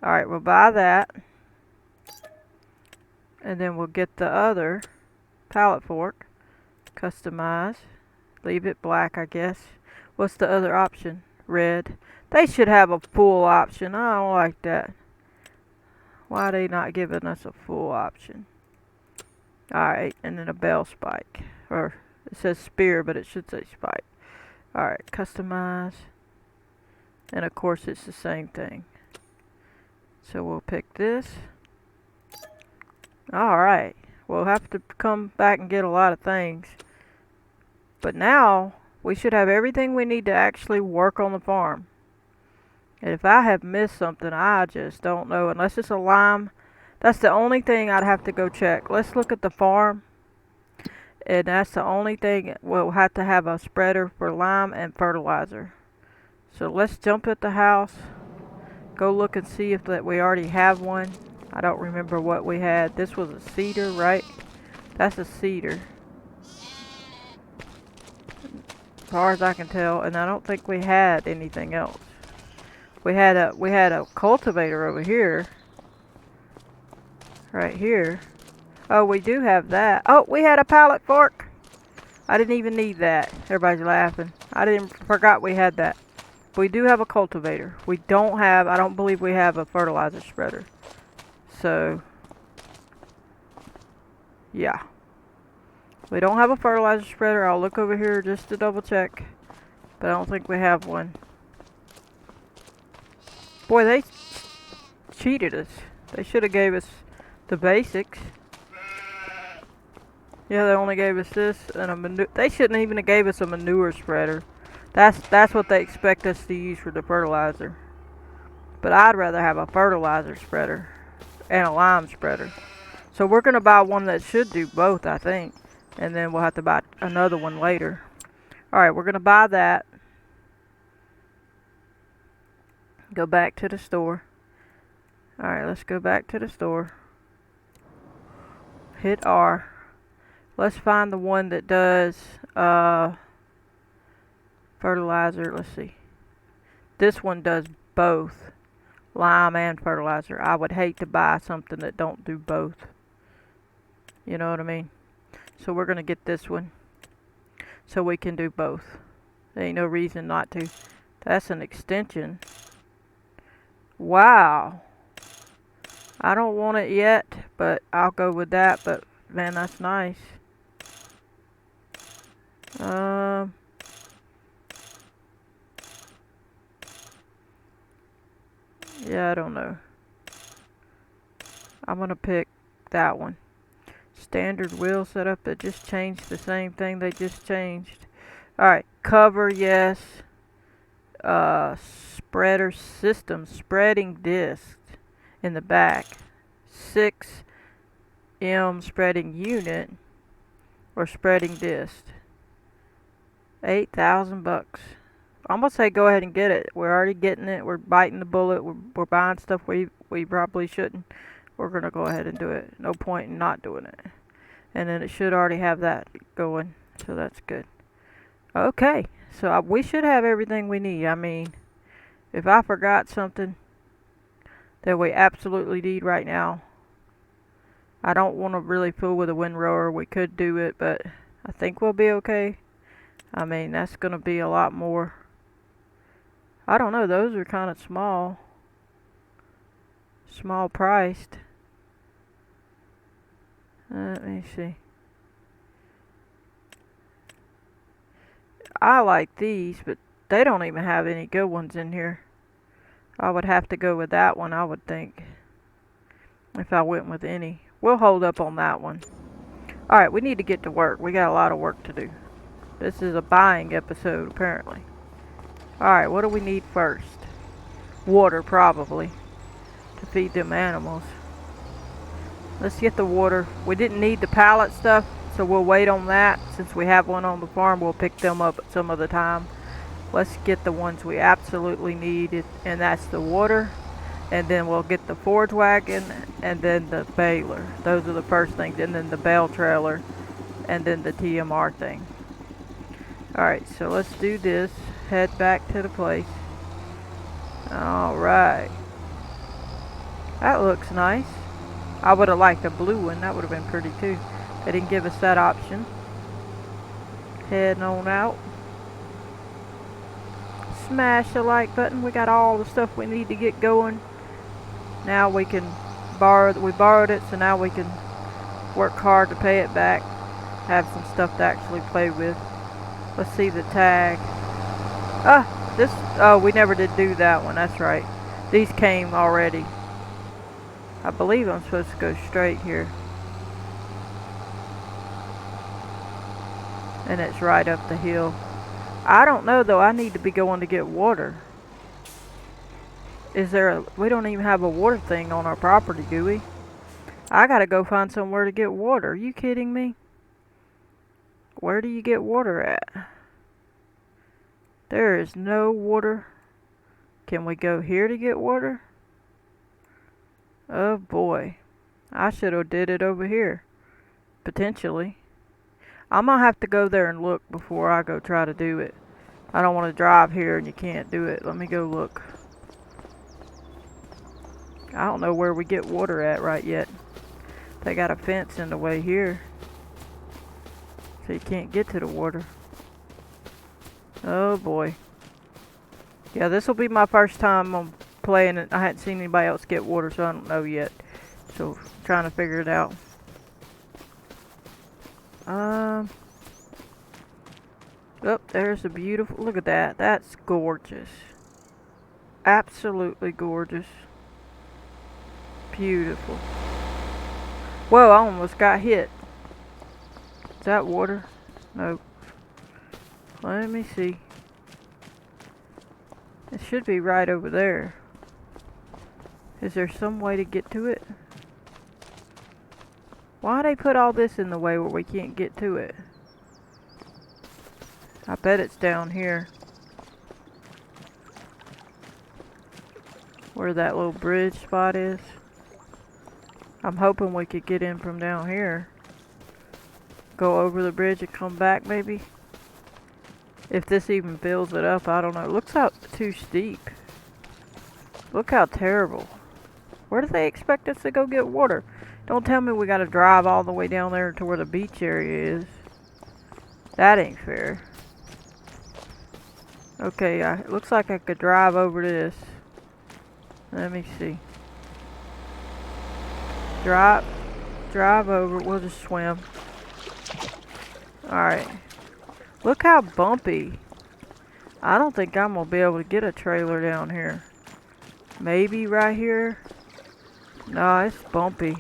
Alright, we'll buy that. And then we'll get the other pallet fork. Customize. Leave it black, I guess. What's the other option? Red. They should have a full option. I don't like that. Why are they not giving us a full option? Alright, and then a bell spike. Or, it says spear, but it should say spike. Alright, customize. And of course it's the same thing. So we'll pick this. Alright. We'll have to come back and get a lot of things. But now, we should have everything we need to actually work on the farm. And if I have missed something, I just don't know. Unless it's a lime. That's the only thing I'd have to go check. Let's look at the farm. And that's the only thing. We'll have to have a spreader for lime and fertilizer. So let's jump at the house. Go look and see if that we already have one. I don't remember what we had. This was a cedar, right? That's a cedar. As far as I can tell. And I don't think we had anything else. We had a cultivator over here. Right here. Oh, we do have that. Oh, we had a pallet fork. I didn't even need that. Everybody's laughing. Forgot we had that. We do have a cultivator. We don't have, I don't believe we have a fertilizer spreader. So, yeah. We don't have a fertilizer spreader. I'll look over here just to double check. But I don't think we have one. Boy, they cheated us. They should have gave us the basics. Yeah, they only gave us this and a manure. They shouldn't even have gave us a manure spreader. That's what they expect us to use for the fertilizer. But I'd rather have a fertilizer spreader and a lime spreader. So we're gonna buy one that should do both, I think, and then we'll have to buy another one later. All right, we're gonna buy that. Go back to the store. All right, let's go back to the store. Hit R. Let's find the one that does fertilizer. Let's see. This one does both lime and fertilizer. I would hate to buy something that don't do both. You know what I mean? So we're gonna get this one so we can do both. There ain't no reason not to. That's an extension. Wow. I don't want it yet, but I'll go with that. But man, that's nice. Yeah, I don't know. I'm gonna pick that one. Standard wheel setup. That just changed the same thing they just changed. Alright, cover, yes. Spreader system, spreading disc in the back. 6M spreading unit or spreading disc. 8,000 bucks. I'm gonna say go ahead and get it. We're already getting it. We're biting the bullet. We're buying stuff we probably shouldn't. We're gonna go ahead and do it. No point in not doing it. And then it should already have that going, so that's good. Okay, so we should have everything we need. I mean, if I forgot something that we absolutely need right now, I don't want to really fool with a windrower. We could do it, but I think we'll be okay. I mean, that's gonna be a lot more. I don't know, those are kind of small priced. Let me see. I like these, but they don't even have any good ones in here. I would have to go with that one, I would think, if I went with any. We'll hold up on that one. Alright, we need to get to work. We got a lot of work to do. This is a buying episode, apparently. Alright, what do we need first? Water, probably, to feed them animals. Let's get the water. We didn't need the pallet stuff, so we'll wait on that. Since we have one on the farm, we'll pick them up at some other time. Let's get the ones we absolutely need, and that's the water. And then we'll get the forage wagon, and then the baler. Those are the first things, and then the bale trailer, and then the TMR thing. Alright, so let's do this. Head back to the place. Alright. That looks nice. I would have liked a blue one. That would have been pretty too. They didn't give us that option. Heading on out. Smash the like button. We got all the stuff we need to get going. Now we can we borrowed it, so now we can work hard to pay it back. Have some stuff to actually play with. Let's see the tag. We never did do that one. That's right. These came already. I believe I'm supposed to go straight here. And it's right up the hill. I don't know though, I need to be going to get water. We don't even have a water thing on our property, do we? I gotta go find somewhere to get water. Are you kidding me? Where do you get water at? There is no water. Can we go here to get water? Oh boy. I should have did it over here. Potentially. I'm gonna have to go there and look before I go try to do it. I don't want to drive here and you can't do it. Let me go look. I don't know where we get water at right yet. They got a fence in the way here, so you can't get to the water. Oh boy. Yeah, this will be my first time on playing it. I hadn't seen anybody else get water, so I don't know yet. So, trying to figure it out. Oh, there's a beautiful, look at that. That's gorgeous. Absolutely gorgeous. Beautiful. Whoa, I almost got hit. Is that water? Nope. Let me see. It should be right over there. Is there some way to get to it? Why they put all this in the way where we can't get to it? I bet it's down here. Where that little bridge spot is. I'm hoping we could get in from down here. Go over the bridge and come back maybe. If this even fills it up, I don't know. It looks out too steep. Look how terrible. Where do they expect us to go get water? Don't tell me we gotta drive all the way down there to where the beach area is. That ain't fair. Okay, it looks like I could drive over this. Let me see. Drive over. We'll just swim. Alright. Look how bumpy. I don't think I'm gonna be able to get a trailer down here. Maybe right here. No, it's bumpy.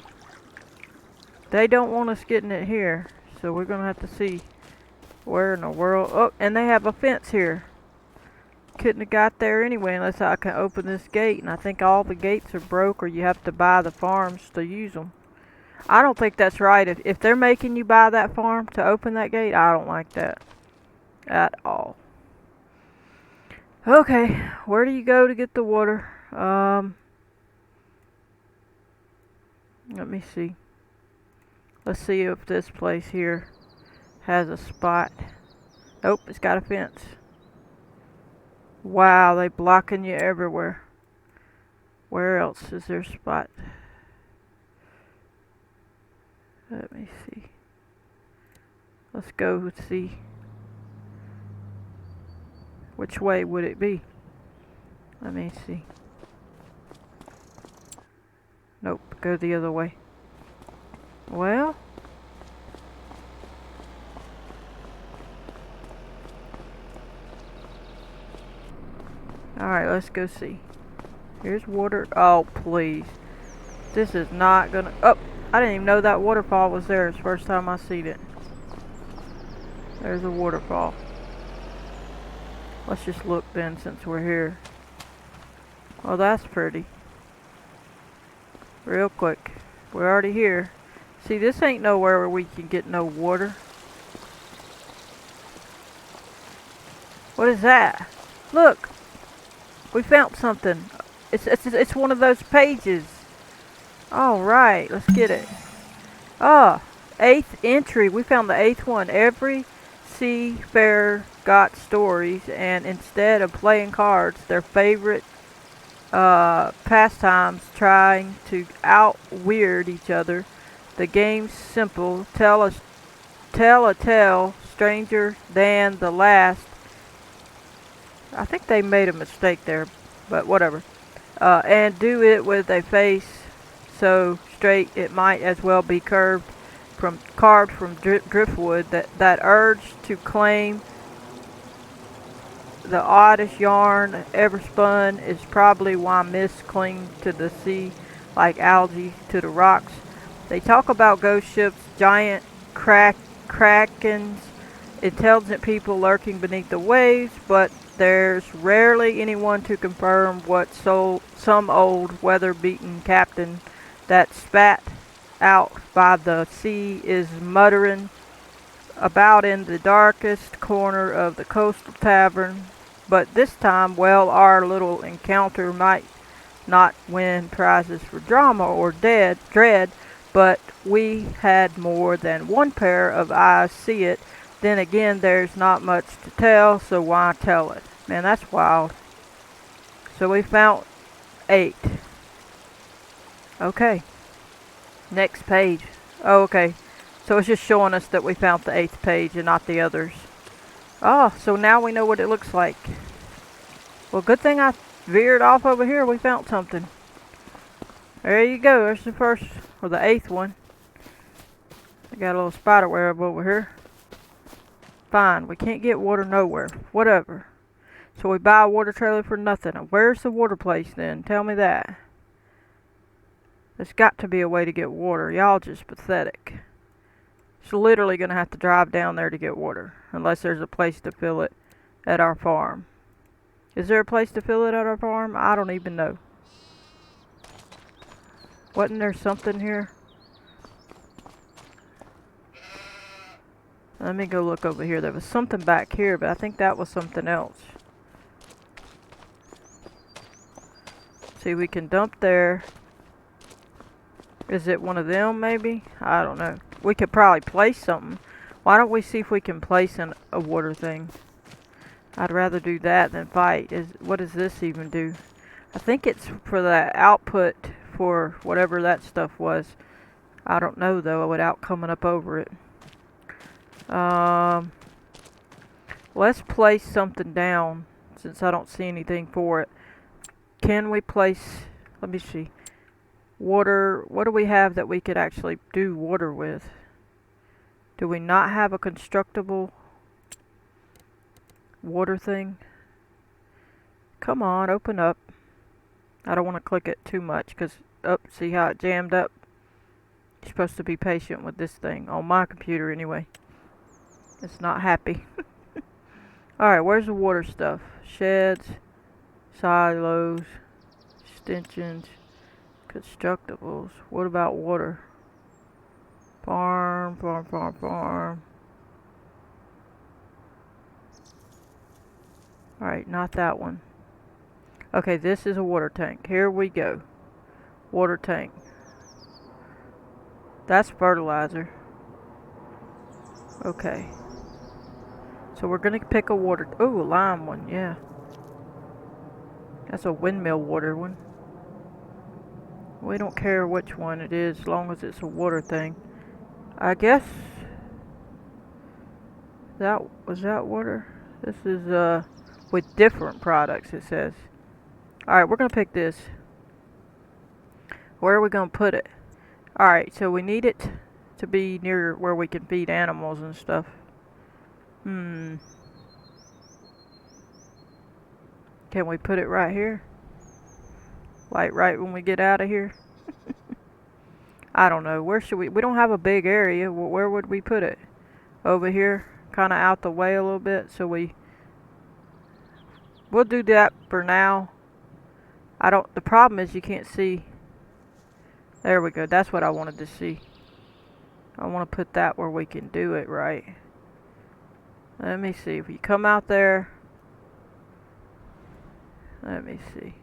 They don't want us getting it here, so we're gonna have to see where in the world. Oh, and they have a fence here. Couldn't have got there anyway unless I can open this gate, and I think all the gates are broke, or you have to buy the farms to use them. I don't think that's right. If they're making you buy that farm to open that gate, I don't like that at all. Okay, where do you go to get the water? Let me see. Let's see if this place here has a spot. Nope, it's got a fence. Wow, they blocking you everywhere. Where else is there a spot? Let me see. Let's go see. Which way would it be? Let me see. Nope, go the other way. Well, alright, let's go see. Here's water. Oh, please. This is not gonna... Oh, I didn't even know that waterfall was there. It's the first time I seen it. There's a waterfall. Let's just look then since we're here. Oh, that's pretty. Real quick. We're already here. See, this ain't nowhere where we can get no water. What is that? Look! We found something. It's one of those pages. Alright, let's get it. Ah, 8th entry. We found the 8th one. Every seafarer got stories, and instead of playing cards, their favorite pastimes trying to out-weird each other. The game's simple. Tell a tale stranger than the last. I think they made a mistake there, but whatever. And do it with a face so straight it might as well be carved from driftwood. That urge to claim the oddest yarn ever spun is probably why myths cling to the sea like algae to the rocks. They talk about ghost ships, giant krakens, intelligent people lurking beneath the waves, but there's rarely anyone to confirm what some old weather-beaten captain that spat out by the sea is muttering about in the darkest corner of the coastal tavern. But this time, well, our little encounter might not win prizes for drama or dread, but we had more than one pair of eyes see it. Then again, there's not much to tell, so why tell it? Man, that's wild. So we found 8. Okay. Next page. Oh, okay. So it's just showing us that we found the 8th page and not the others. Oh, so now we know what it looks like. Well, good thing I veered off over here. We found something. There you go. There's the first, or the 8th one. I got a little spider web over here. Fine. We can't get water nowhere. Whatever. So we buy a water trailer for nothing. Where's the water place then? Tell me that. There's got to be a way to get water. Y'all just pathetic. It's literally going to have to drive down there to get water. Unless there's a place to fill it at our farm. Is there a place to fill it at our farm? I don't even know. Wasn't there something here? Let me go look over here. There was something back here, but I think that was something else. See, we can dump there. Is it one of them, maybe? I don't know. We could probably place something. Why don't we see if we can place a water thing? I'd rather do that than fight. What does this even do? I think it's for the output for whatever that stuff was. I don't know, though, without coming up over it. Let's place something down, since I don't see anything for it. Can we place... Let me see. Water... What do we have that we could actually do water with? Do we not have a constructible water thing? Come on, open up. I don't want to click it too much, because... Oh, see how it jammed up? You're supposed to be patient with this thing. On my computer, anyway. It's not happy. Alright, where's the water stuff? Sheds, silos, extensions, constructibles. What about water? Farm. Alright, not that one. Okay, this is a water tank. Here we go. Water tank. That's fertilizer. Okay. So we're gonna pick a water... Ooh, a lime one, yeah. That's a windmill water one. We don't care which one it is, as long as it's a water thing. I guess... Was that water? This is, with different products, it says. Alright, we're gonna pick this. Where are we gonna put it? Alright, so we need it to be near where we can feed animals and stuff. Can we put it right here? Like right when we get out of here? I don't know. Where should we... We don't have a big area. Where would we put it? Over here? Kind of out the way a little bit. So we'll do that for now. The problem is you can't see. There we go. That's what I wanted to see. I want to put that where we can do it right. Let me see. If you come out there. Let me see.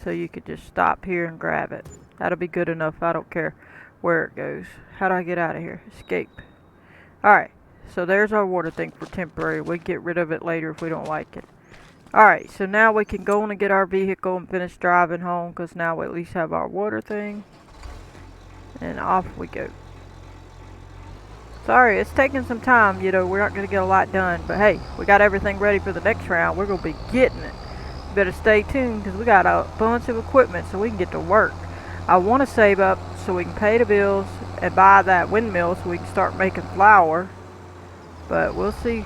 So you could just stop here and grab it. That'll be good enough. I don't care where it goes. How do I get out of here? Escape. Alright. So there's our water thing for temporary. We can get rid of it later if we don't like it. Alright. So now we can go on and get our vehicle and finish driving home. Because now we at least have our water thing. And off we go. Sorry, it's taking some time. You know, we're not going to get a lot done. But hey, we got everything ready for the next round. We're going to be getting it. Better stay tuned because we got a bunch of equipment so we can get to work. I want to save up so we can pay the bills and buy that windmill so we can start making flour. But we'll see.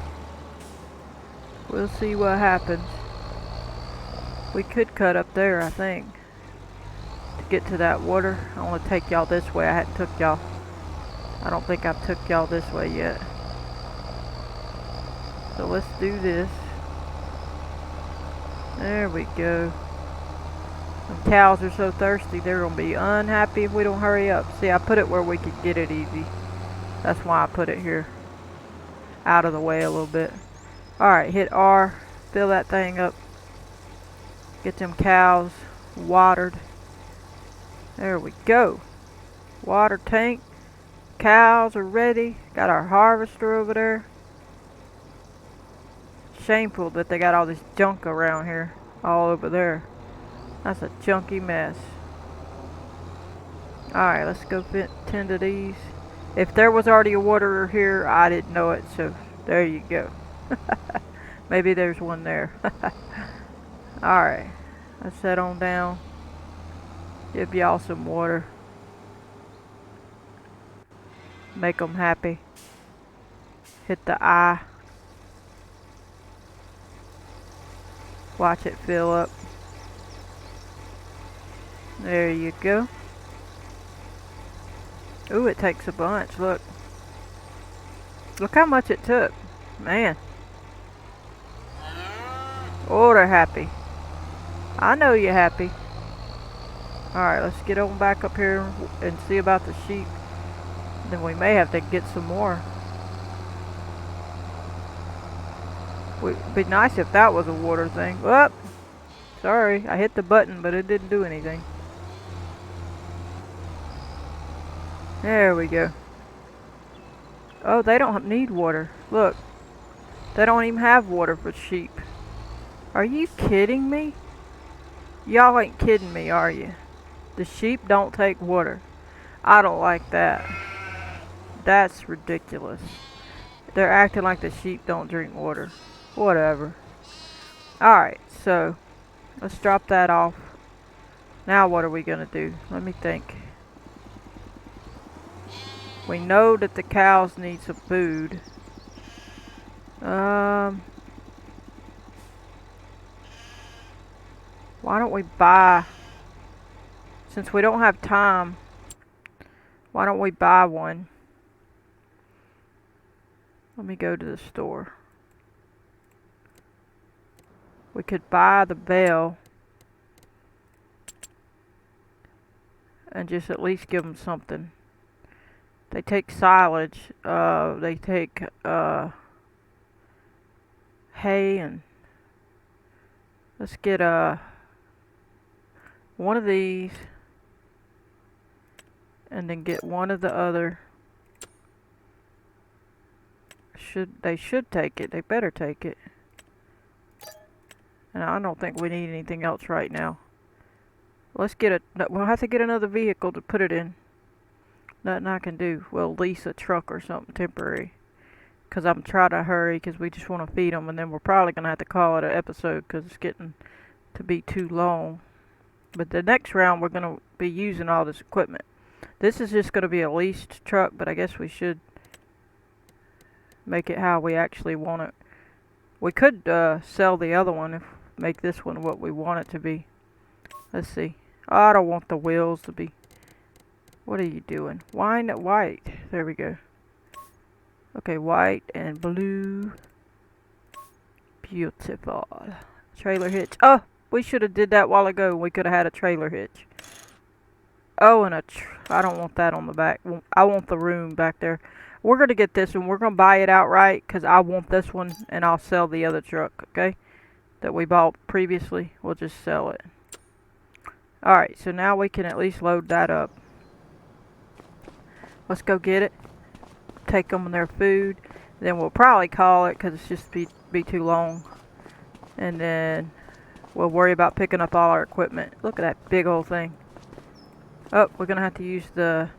We'll see what happens. We could cut up there, I think, to get to that water. I want to take y'all this way. I hadn't took y'all. I don't think I've took y'all this way yet. So let's do this. There we go. The cows are so thirsty, they're going to be unhappy if we don't hurry up. See, I put it where we could get it easy. That's why I put it here. Out of the way a little bit. Alright, hit R. Fill that thing up. Get them cows watered. There we go. Water tank. Cows are ready. Got our harvester over there. Shameful that they got all this junk around here. All over there. That's a junky mess. Alright, let's go tend to these. If there was already a waterer here, I didn't know it, so there you go. Maybe there's one there. Alright, let's head on down. Give y'all some water. Make them happy. Hit the eye. Watch it fill up. There you go. Ooh, it takes a bunch. Look. Look how much it took. Man. Oh, they're happy. I know you're happy. Alright, let's get on back up here and see about the sheep. Then we may have to get some more. It'd be nice if that was a water thing. Whoop! Sorry, I hit the button, but it didn't do anything. There we go. Oh, they don't need water. Look, they don't even have water for sheep. Are you kidding me? Y'all ain't kidding me, are you? The sheep don't take water. I don't like that. That's ridiculous. They're acting like the sheep don't drink water. Whatever. Alright, so let's drop that off. Now what are we gonna do? Let me think. We know that the cows need some food. Why don't we buy, since we don't have time, why don't we buy one? Let me go to the store. We could buy the bell and just at least give them something. They take silage, they take hay, and let's get one of these and then get one of the other. They should take it. They better take it. And I don't think we need anything else right now. Let's get we'll have to get another vehicle to put it in. Nothing I can do. We'll lease a truck or something temporary. Because I'm trying to hurry because we just want to feed them. And then we're probably going to have to call it an episode because it's getting to be too long. But the next round we're going to be using all this equipment. This is just going to be a leased truck, but I guess we should make it how we actually want it. We could sell the other one if make this one what we want it to be. Let's see. Oh, I don't want the wheels to be. What are you doing? Why not white? There we go. Okay, white and blue. Beautiful. Trailer hitch. Oh, we should have did that a while ago. We could have had a trailer hitch. Oh, and I don't want that on the back. I want the room back there. We're going to get this one. We're going to buy it outright because I want this one and I'll sell the other truck, okay? That we bought previously. We'll just sell it. Alright, so now we can at least load that up. Let's go get it. Take them their food. Then we'll probably call it because it's just be too long. And then we'll worry about picking up all our equipment. Look at that big old thing. Oh, we're going to have to use the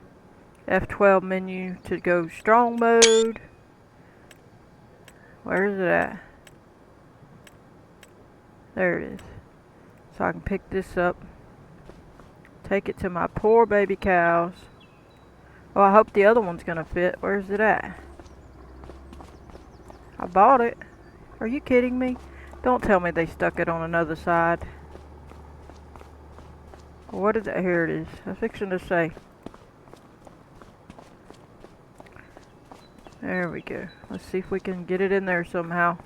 F12 menu to go strong mode. Where is it at? There it is. So I can pick this up. Take it to my poor baby cows. Oh, I hope the other one's going to fit. Where's it at? I bought it. Are you kidding me? Don't tell me they stuck it on another side. What is it? Here it is. I was fixing to say. There we go. Let's see if we can get it in there somehow.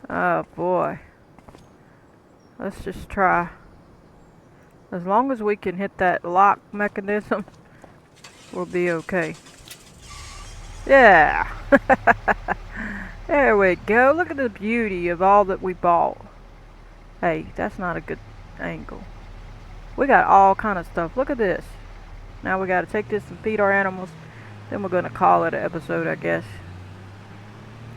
Oh boy. Let's just try. As long as we can hit that lock mechanism, we'll be okay. Yeah! There we go. Look at the beauty of all that we bought. Hey, that's not a good angle. We got all kind of stuff. Look at this. Now we got to take this and feed our animals. Then we're going to call it an episode, I guess.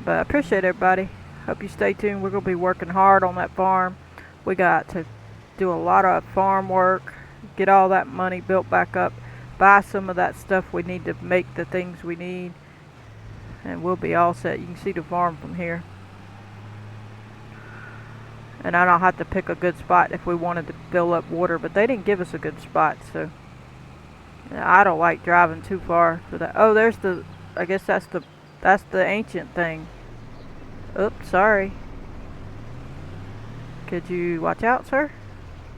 But I appreciate everybody. Hope you stay tuned. We're going to be working hard on that farm. We got to do a lot of farm work. Get all that money built back up. Buy some of that stuff we need to make the things we need. And we'll be all set. You can see the farm from here. And I don't have to pick a good spot if we wanted to fill up water. But they didn't give us a good spot, so... I don't like driving too far for that. Oh, there's the... I guess that's the ancient thing. Oops, sorry. Could you watch out, sir?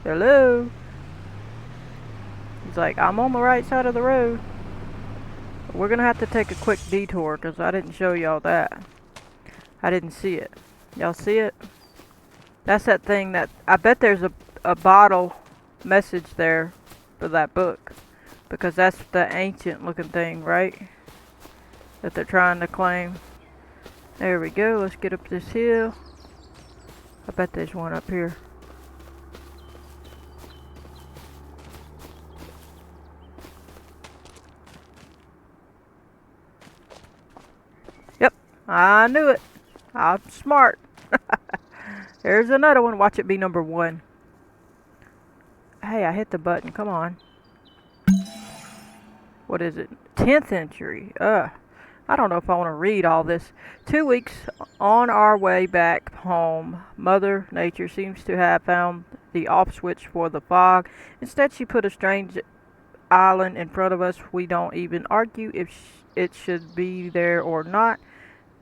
Hello? He's like, I'm on the right side of the road. We're going to have to take a quick detour because I didn't show y'all that. I didn't see it. Y'all see it? That's that thing that I bet there's a bottle message there for that book, because that's the ancient looking thing, right? That they're trying to claim. There we go. Let's get up this hill. I bet there's one up here. Yep, I knew it. I'm smart. There's another one. Watch it be number 1. Hey, I hit the button. Come on. What is it? 10th entry. I don't know if I want to read all this. 2 weeks on our way back home, Mother Nature seems to have found the off switch for the fog. Instead, she put a strange island in front of us. We don't even argue if it should be there or not,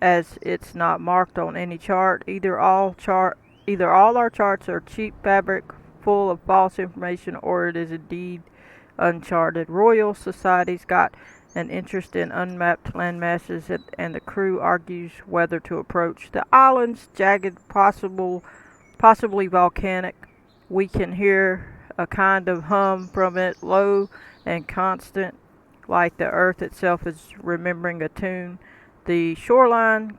as it's not marked on any chart. Either all our charts are cheap fabric full of false information, or it is indeed uncharted. Royal Society's got an interest in unmapped landmasses, and the crew argues whether to approach. The island's jagged, possibly volcanic. We can hear a kind of hum from it, low and constant, like the earth itself is remembering a tune. The shoreline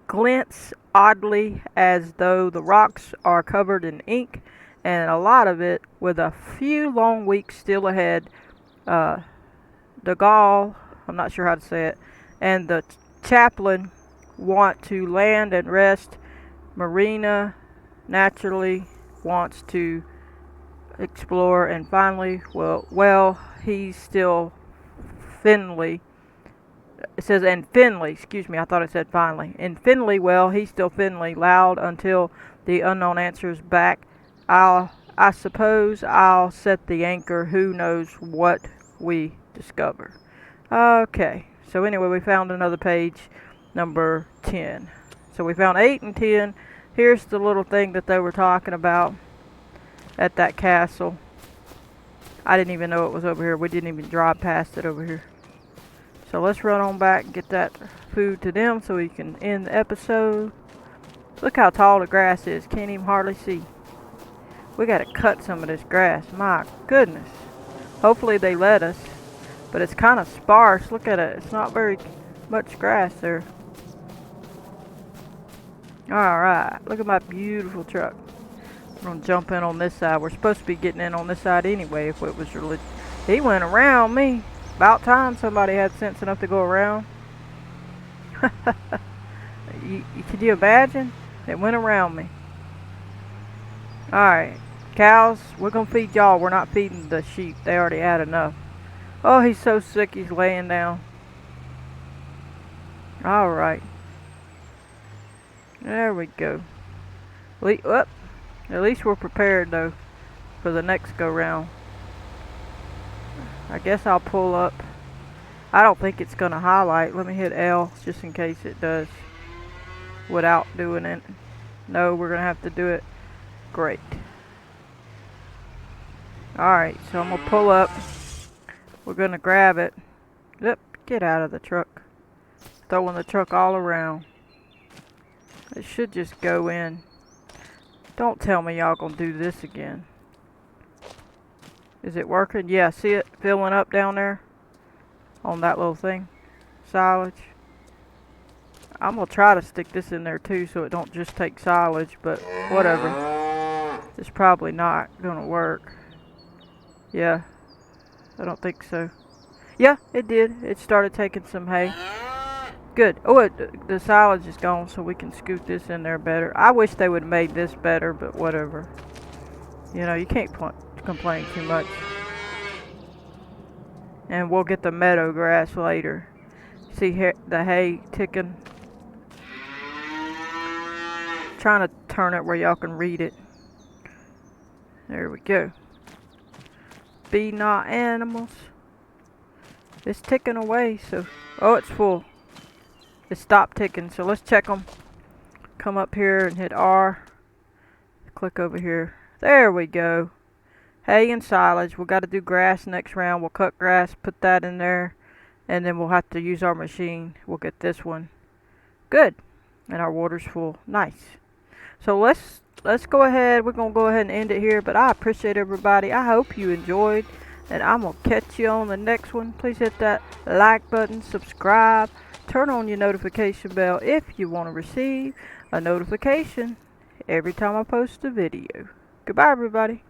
glints oddly, as though the rocks are covered in ink, and a lot of it, with a few long weeks still ahead. De Gaulle, I'm not sure how to say it, and the chaplain want to land and rest. Marina naturally wants to explore, and finally, he's still Finley. It says, and Finley, excuse me, I thought it said finally. And Finley, well, he's still Finley, loud until the unknown answers back. I suppose I'll set the anchor. Who knows what we discover. Okay, so anyway, we found another page, number 10. So we found 8 and 10. Here's the little thing that they were talking about at that castle. I didn't even know it was over here. We didn't even drive past it over here. So let's run on back and get that food to them so we can end the episode. Look how tall the grass is. Can't even hardly see. We gotta cut some of this grass. My goodness. Hopefully they let us. But it's kind of sparse. Look at it. It's not very much grass there. Alright. Look at my beautiful truck. We're gonna jump in on this side. We're supposed to be getting in on this side anyway if it was religious. He went around me. About time somebody had sense enough to go around. Could you imagine? It went around me. Alright. Cows, we're gonna feed y'all. We're not feeding the sheep. They already had enough. Oh, he's so sick he's laying down. Alright. There we go. At least we're prepared though for the next go round. I guess I'll pull up. I don't think it's gonna highlight. Let me hit L just in case it does without doing it. No, we're gonna have to do it. Great. Alright, so I'm gonna pull up. We're gonna grab it. Yep, get out of the truck. Throwing the truck all around. It should just go in. Don't tell me y'all gonna do this again. Is it working? Yeah, see it filling up down there? On that little thing. Silage. I'm gonna try to stick this in there too so it don't just take silage, but whatever. It's probably not gonna work. Yeah. I don't think so. Yeah, it did. It started taking some hay. Good. Oh, the silage is gone, so we can scoot this in there better. I wish they would have made this better, but whatever. You know, you can't complain too much. And we'll get the meadow grass later. See the hay ticking. Trying to turn it where y'all can read it. There we go. Be not animals. It's ticking away, so... Oh, it's full. It stopped ticking, so let's check them. Come up here and hit R. Click over here. There we go. Hay and silage. We've got to do grass next round. We'll cut grass, put that in there, and then we'll have to use our machine. We'll get this one. Good. and our water's full. Nice. So let's go ahead. We're gonna go ahead and end it here. But I appreciate everybody. I hope you enjoyed, and I'm gonna catch you on the next one. Please hit that like button, subscribe, turn on your notification bell if you want to receive a notification every time I post a video. Goodbye, everybody.